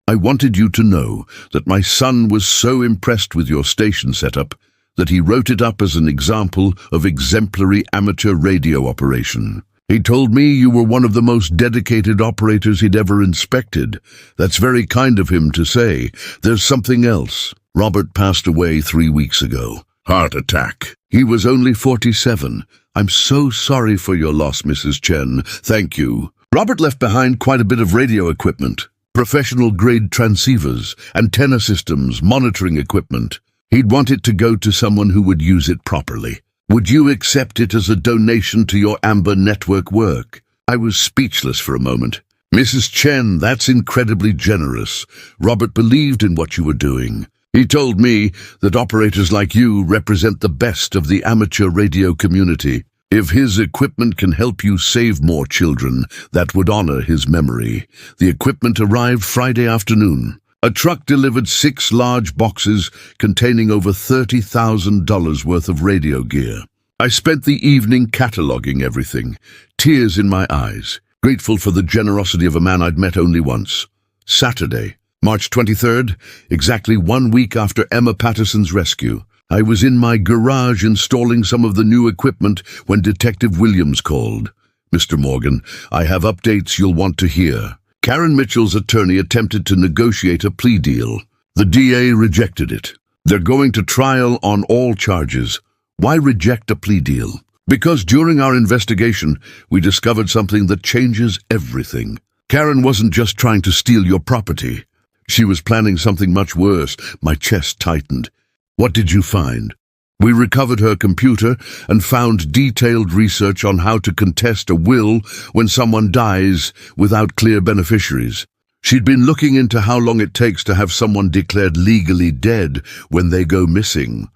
I wanted you to know that my son was so impressed with your station setup that he wrote it up as an example of exemplary amateur radio operation. He told me you were one of the most dedicated operators he'd ever inspected. That's very kind of him to say. There's something else. Robert passed away 3 weeks ago. Heart attack. He was only 47. I'm so sorry for your loss, Mrs. Chen. Thank you. Robert left behind quite a bit of radio equipment, professional-grade transceivers, antenna systems, monitoring equipment. He'd want it to go to someone who would use it properly. Would you accept it as a donation to your Amber Network work? I was speechless for a moment. Mrs. Chen, that's incredibly generous. Robert believed in what you were doing. He told me that operators like you represent the best of the amateur radio community. If his equipment can help you save more children, that would honor his memory. The equipment arrived Friday afternoon. A truck delivered 6 large boxes containing over $30,000 worth of radio gear. I spent the evening cataloging everything, tears in my eyes, grateful for the generosity of a man I'd met only once. Saturday, March 23rd, exactly 1 week after Emma Patterson's rescue, I was in my garage installing some of the new equipment when Detective Williams called. Mr. Morgan, I have updates you'll want to hear. Karen Mitchell's attorney attempted to negotiate a plea deal. The DA rejected it. They're going to trial on all charges. Why reject a plea deal? Because during our investigation, we discovered something that changes everything. Karen wasn't just trying to steal your property. She was planning something much worse. My chest tightened. What did you find? We recovered her computer and found detailed research on how to contest a will when someone dies without clear beneficiaries. She'd been looking into how long it takes to have someone declared legally dead when they go missing.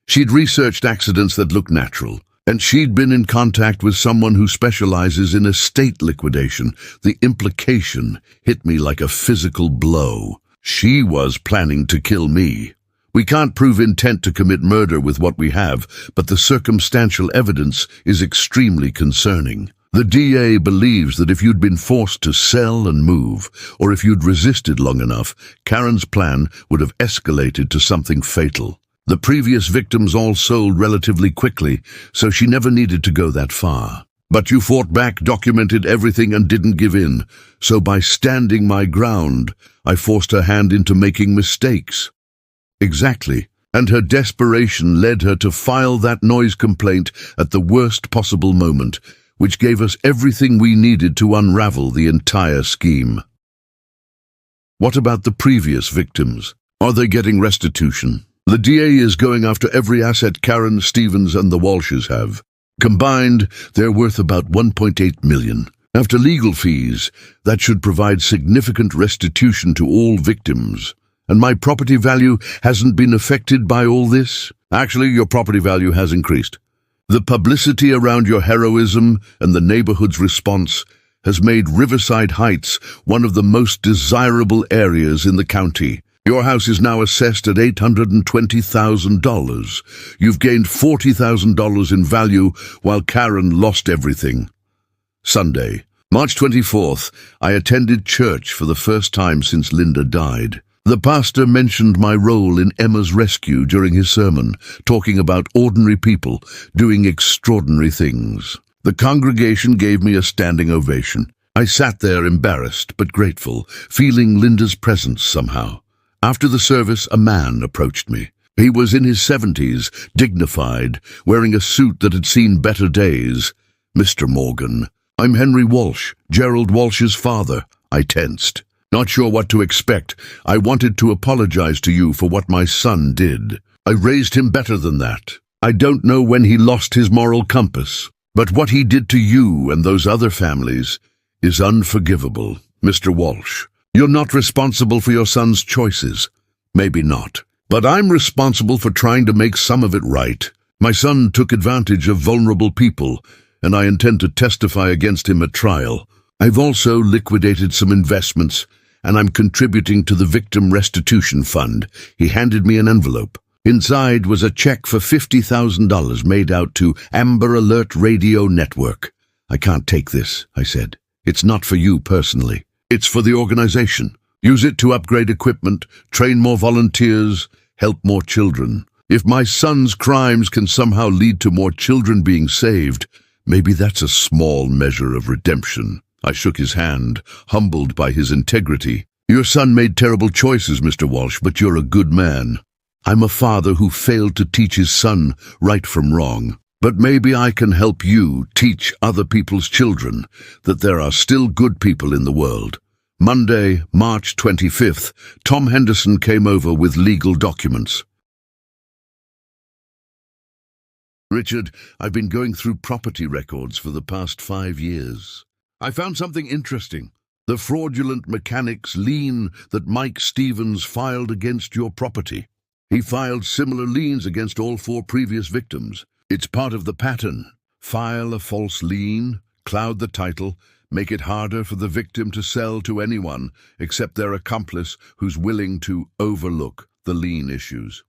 She'd researched accidents that look natural, and she'd been in contact with someone who specializes in estate liquidation. The implication hit me like a physical blow. She was planning to kill me. We can't prove intent to commit murder with what we have, but the circumstantial evidence is extremely concerning. The DA believes that if you'd been forced to sell and move, or if you'd resisted long enough, Karen's plan would have escalated to something fatal. The previous victims all sold relatively quickly, so she never needed to go that far. But you fought back, documented everything, and didn't give in. So by standing my ground, I forced her hand into making mistakes. Exactly. And her desperation led her to file that noise complaint at the worst possible moment, which gave us everything we needed to unravel the entire scheme. What about the previous victims? Are they getting restitution? The DA is going after every asset Karen, Stevens, and the Walshes have. Combined, they're worth about $1.8 million. After legal fees, that should provide significant restitution to all victims. And my property value hasn't been affected by all this? Actually, your property value has increased. The publicity around your heroism and the neighborhood's response has made Riverside Heights one of the most desirable areas in the county. Your house is now assessed at $820,000. You've gained $40,000 in value while Karen lost everything. Sunday, March 24th, I attended church for the first time since Linda died. The pastor mentioned my role in Emma's rescue during his sermon, talking about ordinary people doing extraordinary things. The congregation gave me a standing ovation. I sat there embarrassed but grateful, feeling Linda's presence somehow. After the service, a man approached me. He was in his 70s, dignified, wearing a suit that had seen better days. "Mr. Morgan, I'm Henry Walsh, Gerald Walsh's father." I tensed. Not sure what to expect. I wanted to apologize to you for what my son did. I raised him better than that. I don't know when he lost his moral compass, but what he did to you and those other families is unforgivable. Mr. Walsh, you're not responsible for your son's choices. Maybe not. But I'm responsible for trying to make some of it right. My son took advantage of vulnerable people, and I intend to testify against him at trial. I've also liquidated some investments, and I'm contributing to the Victim Restitution Fund. He handed me an envelope. Inside was a check for $50,000 made out to Amber Alert Radio Network. "I can't take this," I said. "It's not for you personally. It's for the organization. Use it to upgrade equipment, train more volunteers, help more children. If my son's crimes can somehow lead to more children being saved, maybe that's a small measure of redemption." I shook his hand, humbled by his integrity. "Your son made terrible choices, Mr. Walsh, but you're a good man. I'm a father who failed to teach his son right from wrong. But maybe I can help you teach other people's children that there are still good people in the world." Monday, March 25th, Tom Henderson came over with legal documents. "Richard, I've been going through property records for the past 5 years. I found something interesting. The fraudulent mechanics lien that Mike Stevens filed against your property. He filed similar liens against all 4 previous victims. It's part of the pattern. File a false lien, cloud the title, make it harder for the victim to sell to anyone except their accomplice who's willing to overlook the lien issues.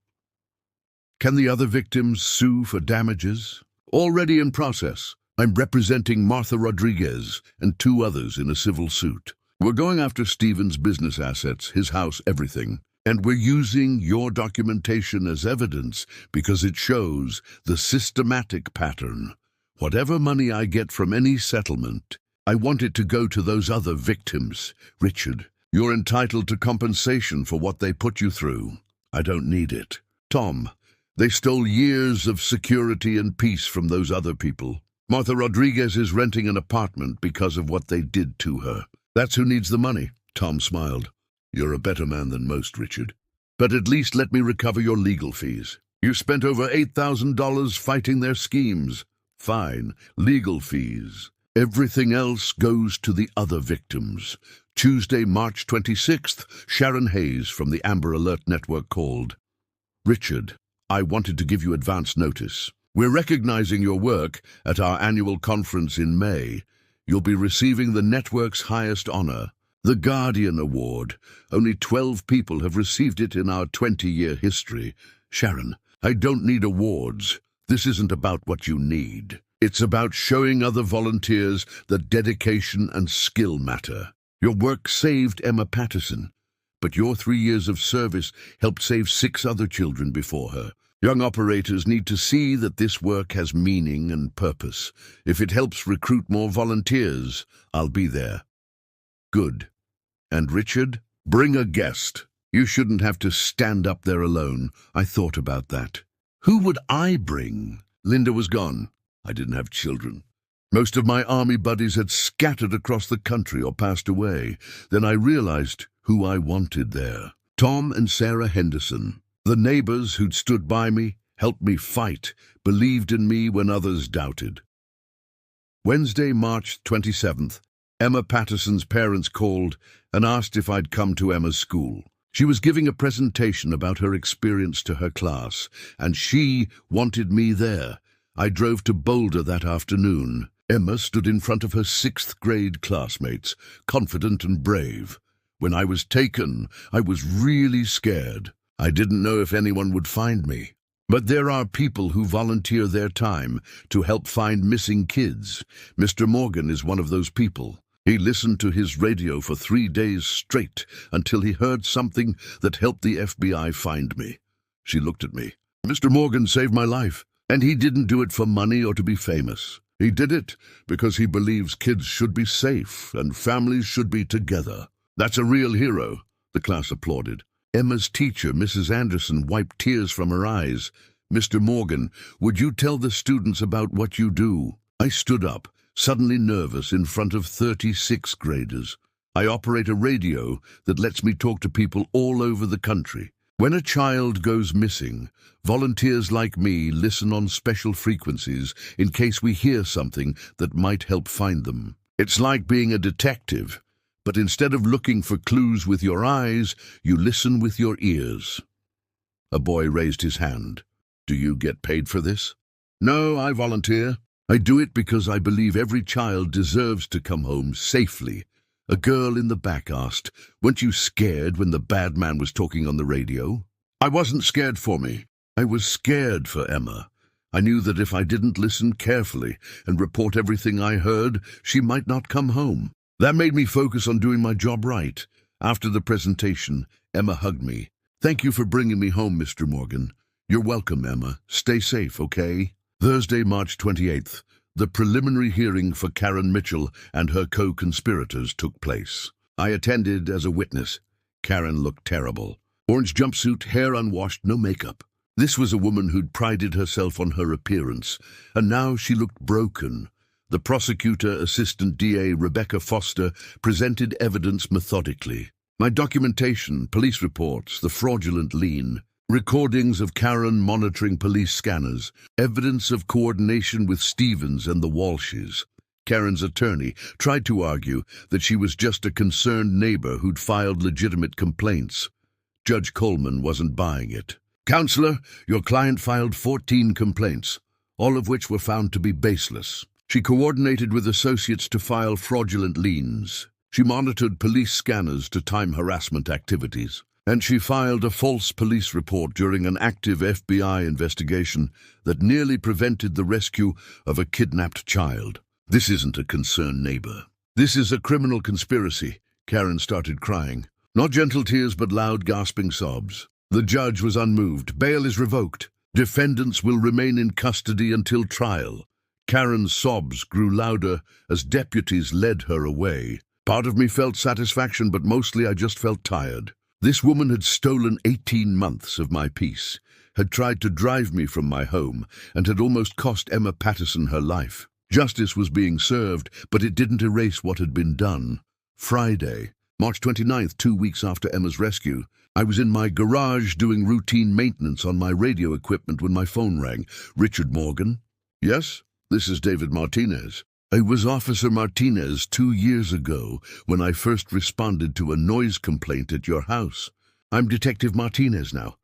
Can the other victims sue for damages? Already in process. I'm representing Martha Rodriguez and 2 others in a civil suit. We're going after Stevens' business assets, his house, everything. And we're using your documentation as evidence because it shows the systematic pattern. Whatever money I get from any settlement, I want it to go to those other victims. Richard, you're entitled to compensation for what they put you through. I don't need it. Tom, they stole years of security and peace from those other people. Martha Rodriguez is renting an apartment because of what they did to her. That's who needs the money." Tom smiled. "You're a better man than most, Richard. But at least let me recover your legal fees. You spent over $8,000 fighting their schemes. Fine, legal fees. Everything else goes to the other victims." Tuesday, March 26th, Sharon Hayes from the Amber Alert Network called. "Richard, I wanted to give you advance notice. We're recognizing your work at our annual conference in May. You'll be receiving the network's highest honor, the Guardian Award. Only 12 people have received it in our 20-year history. Sharon, I don't need awards. This isn't about what you need. It's about showing other volunteers that dedication and skill matter. Your work saved Emma Patterson, but your 3 years of service helped save 6 other children before her. Young operators need to see that this work has meaning and purpose. If it helps recruit more volunteers, I'll be there. Good. And Richard, bring a guest. You shouldn't have to stand up there alone. I thought about that. Who would I bring? Linda was gone. I didn't have children. Most of my army buddies had scattered across the country or passed away. Then I realized who I wanted there. Tom and Sarah Henderson. The neighbors who'd stood by me, helped me fight, believed in me when others doubted. Wednesday, March 27th, Emma Patterson's parents called and asked if I'd come to Emma's school. She was giving a presentation about her experience to her class, and she wanted me there. I drove to Boulder that afternoon. Emma stood in front of her 6th grade classmates, confident and brave. When I was taken, I was really scared. I didn't know if anyone would find me. But there are people who volunteer their time to help find missing kids. Mr. Morgan is one of those people. He listened to his radio for 3 days straight until he heard something that helped the FBI find me. She looked at me. Mr. Morgan saved my life, and he didn't do it for money or to be famous. He did it because he believes kids should be safe and families should be together. That's a real hero, the class applauded. Emma's teacher, Mrs. Anderson, wiped tears from her eyes. Mr. Morgan, would you tell the students about what you do? I stood up, suddenly nervous, in front of 36 graders. I operate a radio that lets me talk to people all over the country. When a child goes missing, volunteers like me listen on special frequencies in case we hear something that might help find them. It's like being a detective. But instead of looking for clues with your eyes, you listen with your ears. A boy raised his hand. Do you get paid for this? No, I volunteer. I do it because I believe every child deserves to come home safely. A girl in the back asked, weren't you scared when the bad man was talking on the radio? I wasn't scared for me. I was scared for Emma. I knew that if I didn't listen carefully and report everything I heard, she might not come home. That made me focus on doing my job right. After the presentation, Emma hugged me. Thank you for bringing me home, Mr. Morgan. You're welcome, Emma. Stay safe, okay? Thursday, March 28th, the preliminary hearing for Karen Mitchell and her co-conspirators took place. I attended as a witness. Karen looked terrible. Orange jumpsuit, hair unwashed, no makeup. This was a woman who'd prided herself on her appearance, and now she looked broken. The prosecutor, Assistant DA Rebecca Foster, presented evidence methodically. My documentation, police reports, the fraudulent lien, recordings of Karen monitoring police scanners, evidence of coordination with Stevens and the Walshes. Karen's attorney tried to argue that she was just a concerned neighbor who'd filed legitimate complaints. Judge Coleman wasn't buying it. Counselor, your client filed 14 complaints, all of which were found to be baseless. She coordinated with associates to file fraudulent liens. She monitored police scanners to time harassment activities. And she filed a false police report during an active FBI investigation that nearly prevented the rescue of a kidnapped child. This isn't a concerned neighbor. This is a criminal conspiracy. Karen started crying. Not gentle tears, but loud, gasping sobs. The judge was unmoved. Bail is revoked. Defendants will remain in custody until trial. Karen's sobs grew louder as deputies led her away. Part of me felt satisfaction, but mostly I just felt tired. This woman had stolen 18 months of my peace, had tried to drive me from my home, and had almost cost Emma Patterson her life. Justice was being served, but it didn't erase what had been done. Friday, March 29th, 2 weeks after Emma's rescue, I was in my garage doing routine maintenance on my radio equipment when my phone rang. Richard Morgan? Yes? This is David Martinez. I was Officer Martinez 2 years ago when I first responded to a noise complaint at your house. I'm Detective Martinez now.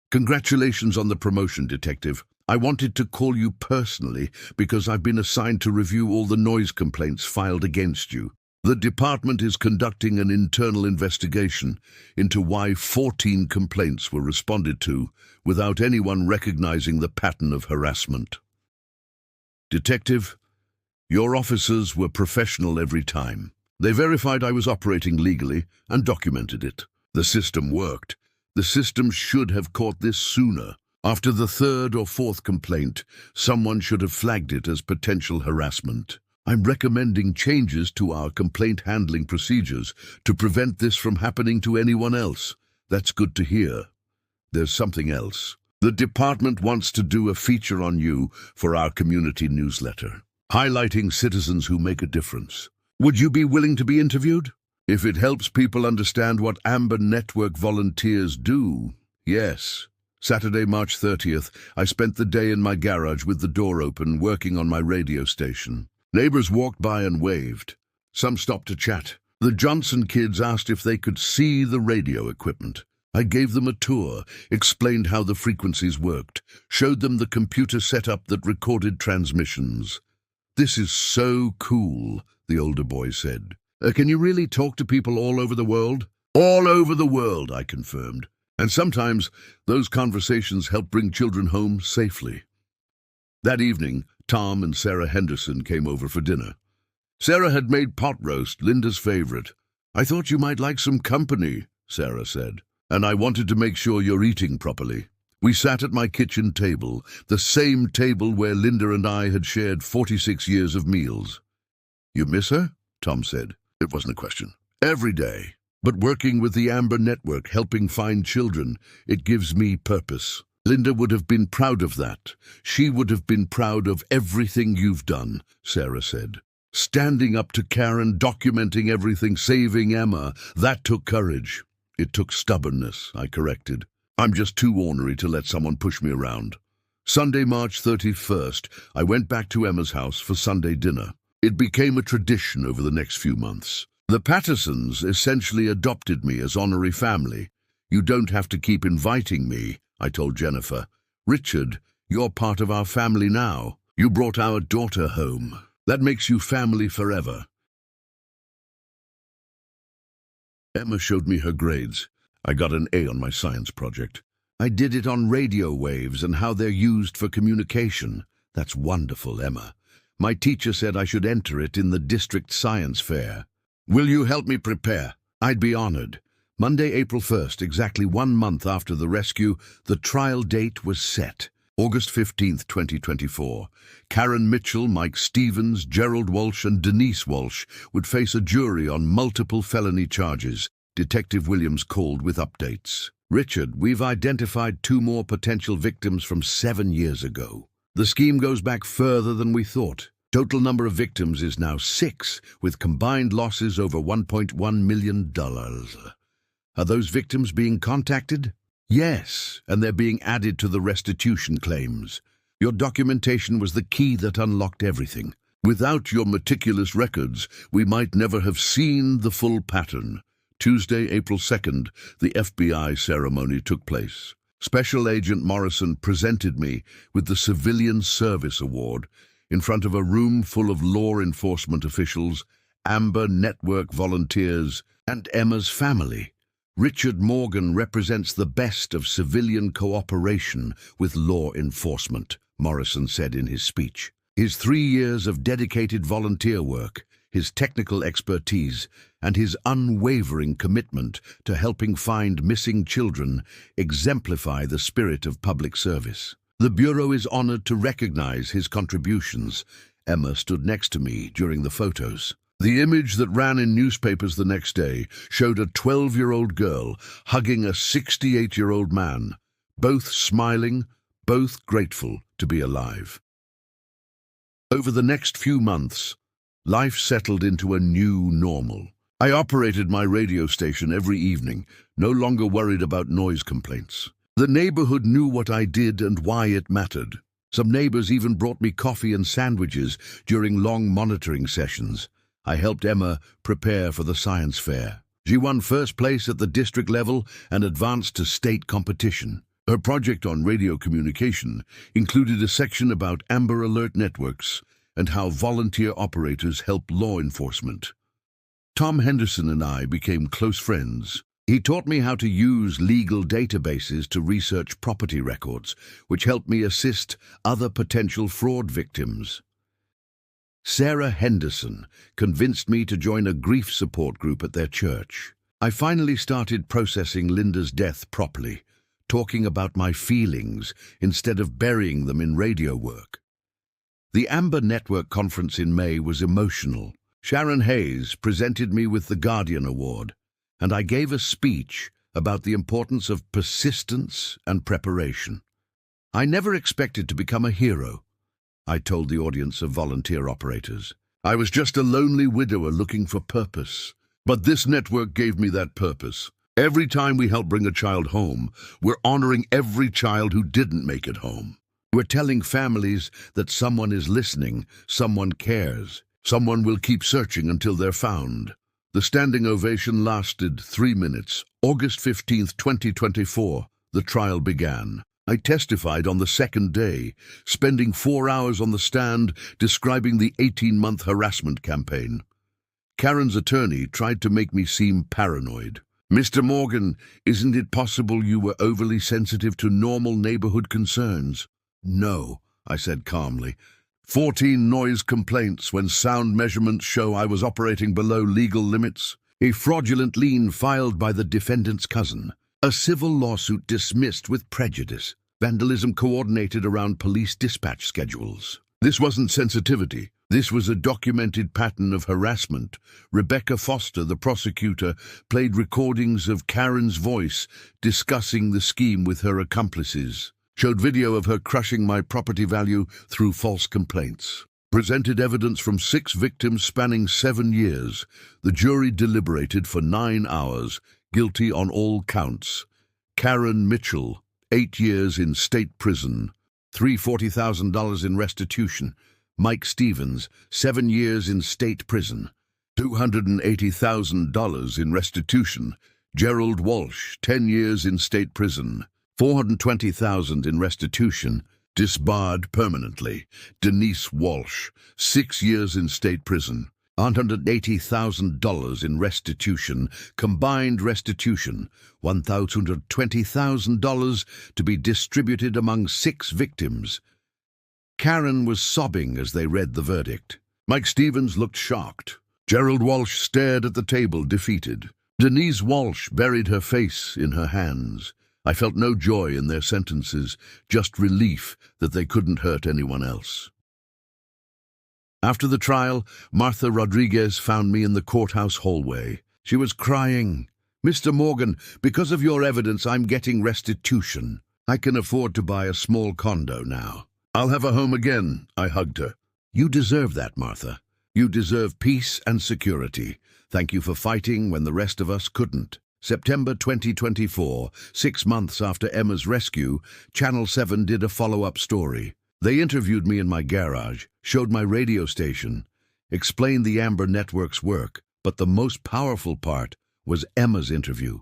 Congratulations on the promotion, Detective. I wanted to call you personally because I've been assigned to review all the noise complaints filed against you. The department is conducting an internal investigation into why 14 complaints were responded to without anyone recognizing the pattern of harassment. Detective, your officers were professional every time. They verified I was operating legally and documented it. The system worked. The system should have caught this sooner. After the third or fourth complaint, someone should have flagged it as potential harassment. I'm recommending changes to our complaint handling procedures to prevent this from happening to anyone else. That's good to hear. There's something else. The department wants to do a feature on you for our community newsletter, highlighting citizens who make a difference. Would you be willing to be interviewed? If it helps people understand what Amber Network volunteers do, yes. Saturday, March 30th, I spent the day in my garage with the door open, working on my radio station. Neighbors walked by and waved. Some stopped to chat. The Johnson kids asked if they could see the radio equipment. I gave them a tour, explained how the frequencies worked, showed them the computer setup that recorded transmissions. "This is so cool," the older boy said. Can you really talk to people all over the world?" "All over the world," I confirmed. "And sometimes those conversations help bring children home safely." That evening, Tom and Sarah Henderson came over for dinner. Sarah had made pot roast, Linda's favorite. "I thought you might like some company," Sarah said. "And I wanted to make sure you're eating properly." We sat at my kitchen table, the same table where Linda and I had shared 46 years of meals. "You miss her?" Tom said. It wasn't a question. "Every day. But working with the Amber Network, helping find children, it gives me purpose." "Linda would have been proud of that. She would have been proud of everything you've done," Sarah said. "Standing up to Karen, documenting everything, saving Emma, that took courage." "It took stubbornness," I corrected. "I'm just too ornery to let someone push me around." Sunday, March 31st, I went back to Emma's house for Sunday dinner. It became a tradition over the next few months. The Pattersons essentially adopted me as honorary family. "You don't have to keep inviting me," I told Jennifer. "Richard, you're part of our family now. You brought our daughter home. That makes you family forever." Emma showed me her grades. I got an A on my science project. I did it on radio waves and how they're used for communication. "That's wonderful, Emma. My teacher said I should enter it in the district science fair." "Will you help me prepare?" "I'd be honored." Monday, April 1st, exactly 1 month after the rescue, the trial date was set. August 15th, 2024. Karen Mitchell, Mike Stevens, Gerald Walsh and Denise Walsh would face a jury on multiple felony charges. Detective Williams called with updates. "Richard, we've identified 2 more potential victims from 7 years ago. The scheme goes back further than we thought. Total number of victims is now 6, with combined losses over $1.1 million. Are those victims being contacted?" "Yes, and they're being added to the restitution claims. Your documentation was the key that unlocked everything. Without your meticulous records, we might never have seen the full pattern." Tuesday, April 2nd, the FBI ceremony took place. Special Agent Morrison presented me with the Civilian Service Award in front of a room full of law enforcement officials, Amber Network volunteers, and Emma's family. "Richard Morgan represents the best of civilian cooperation with law enforcement," Morrison said in his speech. "His 3 years of dedicated volunteer work, his technical expertise, and his unwavering commitment to helping find missing children exemplify the spirit of public service. The Bureau is honored to recognize his contributions." Emma stood next to me during the photos. The image that ran in newspapers the next day showed a 12-year-old girl hugging a 68-year-old man, both smiling, both grateful to be alive. Over the next few months, life settled into a new normal. I operated my radio station every evening, no longer worried about noise complaints. The neighborhood knew what I did and why it mattered. Some neighbors even brought me coffee and sandwiches during long monitoring sessions. I helped Emma prepare for the science fair. She won first place at the district level and advanced to state competition. Her project on radio communication included a section about Amber Alert networks and how volunteer operators help law enforcement. Tom Henderson and I became close friends. He taught me how to use legal databases to research property records, which helped me assist other potential fraud victims. Sarah Henderson convinced me to join a grief support group at their church. I finally started processing Linda's death properly, talking about my feelings instead of burying them in radio work. The Amber Network conference in May was emotional. Sharon Hayes presented me with the Guardian Award, and I gave a speech about the importance of persistence and preparation. I never expected to become a hero, I told the audience of volunteer operators. I was just a lonely widower looking for purpose. But this network gave me that purpose. Every time we help bring a child home, we're honoring every child who didn't make it home. We're telling families that someone is listening, someone cares, someone will keep searching until they're found. The standing ovation lasted 3 minutes. August 15th, 2024, the trial began. I testified on the second day, spending 4 hours on the stand describing the 18-month harassment campaign. Karen's attorney tried to make me seem paranoid. Mr. Morgan, isn't it possible you were overly sensitive to normal neighborhood concerns? No, I said calmly. 14 noise complaints when sound measurements show I was operating below legal limits. A fraudulent lien filed by the defendant's cousin. A civil lawsuit dismissed with prejudice. Vandalism coordinated around police dispatch schedules. This wasn't sensitivity. This was a documented pattern of harassment. Rebecca Foster, the prosecutor, played recordings of Karen's voice discussing the scheme with her accomplices. Showed video of her crushing my property value through false complaints. Presented evidence from 6 victims spanning 7 years. The jury deliberated for 9 hours, guilty on all counts. Karen Mitchell, 8 years in state prison, $340,000 in restitution. Mike Stevens, 7 years in state prison, $280,000 in restitution. Gerald Walsh, 10 years in state prison, $420,000 in restitution, disbarred permanently. Denise Walsh, 6 years in state prison, $180,000 in restitution, combined restitution, $120,000 to be distributed among 6 victims. Karen was sobbing as they read the verdict. Mike Stevens looked shocked. Gerald Walsh stared at the table, defeated. Denise Walsh buried her face in her hands. I felt no joy in their sentences, just relief that they couldn't hurt anyone else. After the trial, Martha Rodriguez found me in the courthouse hallway. She was crying. "Mr. Morgan, because of your evidence, I'm getting restitution. I can afford to buy a small condo now. I'll have a home again," I hugged her. "You deserve that, Martha. You deserve peace and security. Thank you for fighting when the rest of us couldn't." September 2024, 6 months after Emma's rescue, Channel 7 did a follow-up story. They interviewed me in my garage, showed my radio station, explained the Amber Network's work, but the most powerful part was Emma's interview.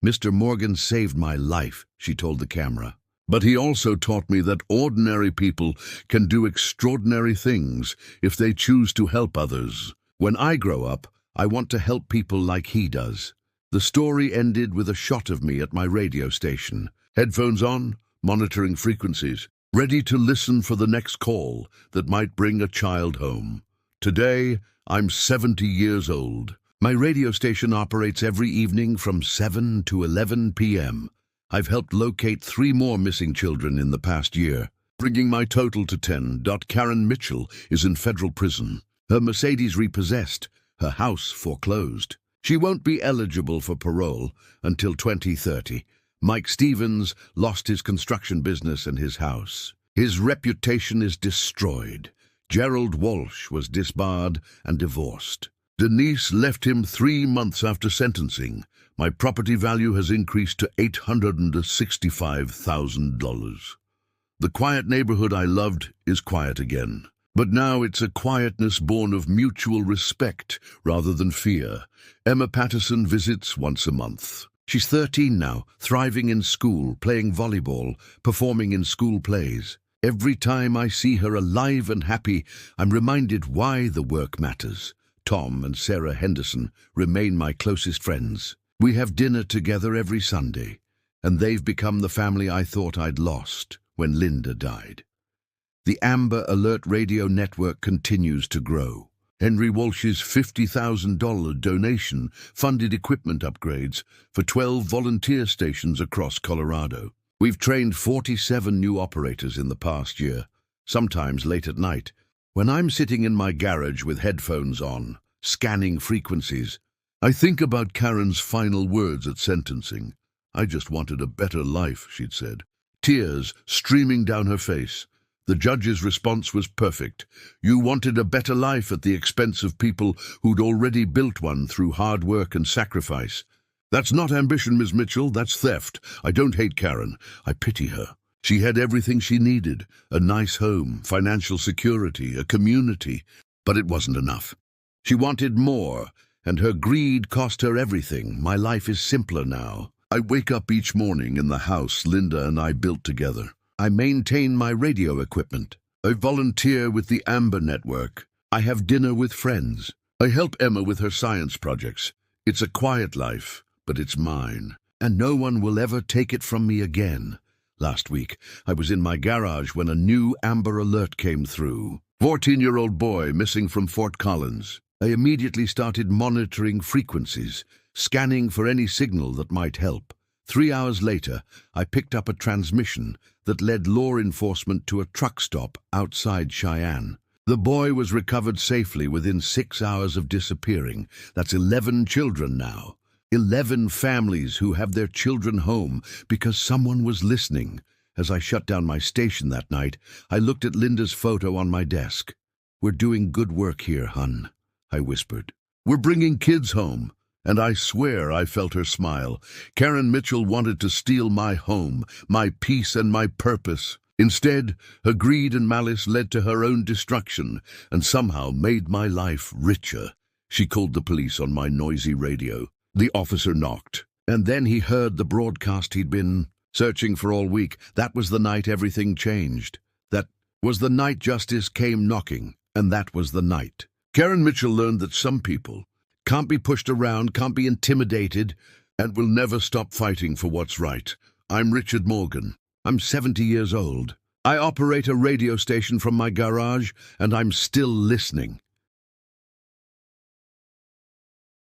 "Mr. Morgan saved my life," she told the camera. "But he also taught me that ordinary people can do extraordinary things if they choose to help others. When I grow up, I want to help people like he does." The story ended with a shot of me at my radio station, headphones on, monitoring frequencies, ready to listen for the next call that might bring a child home. Today, I'm 70 years old. My radio station operates every evening from 7 to 11 p.m. I've helped locate 3 more missing children in the past year, bringing my total to 10. Karen Mitchell is in federal prison. Her Mercedes repossessed, her house foreclosed. She won't be eligible for parole until 2030. Mike Stevens lost his construction business and his house. His reputation is destroyed. Gerald Walsh was disbarred and divorced. Denise left him 3 months after sentencing. My property value has increased to $865,000. The quiet neighborhood I loved is quiet again. But now it's a quietness born of mutual respect rather than fear. Emma Patterson visits once a month. She's 13 now, thriving in school, playing volleyball, performing in school plays. Every time I see her alive and happy, I'm reminded why the work matters. Tom and Sarah Henderson remain my closest friends. We have dinner together every Sunday, and they've become the family I thought I'd lost when Linda died. The Amber Alert radio network continues to grow. Henry Walsh's $50,000 donation funded equipment upgrades for 12 volunteer stations across Colorado. We've trained 47 new operators in the past year, sometimes late at night. When I'm sitting in my garage with headphones on, scanning frequencies, I think about Karen's final words at sentencing. "I just wanted a better life," she'd said. Tears streaming down her face. The judge's response was perfect. "You wanted a better life at the expense of people who'd already built one through hard work and sacrifice. That's not ambition, Ms. Mitchell, that's theft. I don't hate Karen. I pity her. She had everything she needed, a nice home, financial security, a community, but it wasn't enough. She wanted more, and her greed cost her everything. My life is simpler now. I wake up each morning in the house Linda and I built together. I maintain my radio equipment. I volunteer with the Amber Network. I have dinner with friends. I help Emma with her science projects. It's a quiet life, but it's mine, and no one will ever take it from me again." Last week, I was in my garage when a new Amber Alert came through. 14-year-old boy missing from Fort Collins. I immediately started monitoring frequencies, scanning for any signal that might help. 3 hours later, I picked up a transmission that led law enforcement to a truck stop outside Cheyenne. The boy was recovered safely within 6 hours of disappearing. That's 11 children now. 11 families who have their children home because someone was listening. As I shut down my station that night, I looked at Linda's photo on my desk. "We're doing good work here, hun," I whispered. "We're bringing kids home." And I swear I felt her smile. Karen Mitchell wanted to steal my home, my peace and my purpose. Instead, her greed and malice led to her own destruction and somehow made my life richer. She called the police on my noisy radio. The officer knocked, and then he heard the broadcast he'd been searching for all week. That was the night everything changed. That was the night justice came knocking, and that was the night. Karen Mitchell learned that some people can't be pushed around, can't be intimidated, and will never stop fighting for what's right. I'm Richard Morgan. I'm 70 years old. I operate a radio station from my garage, and I'm still listening.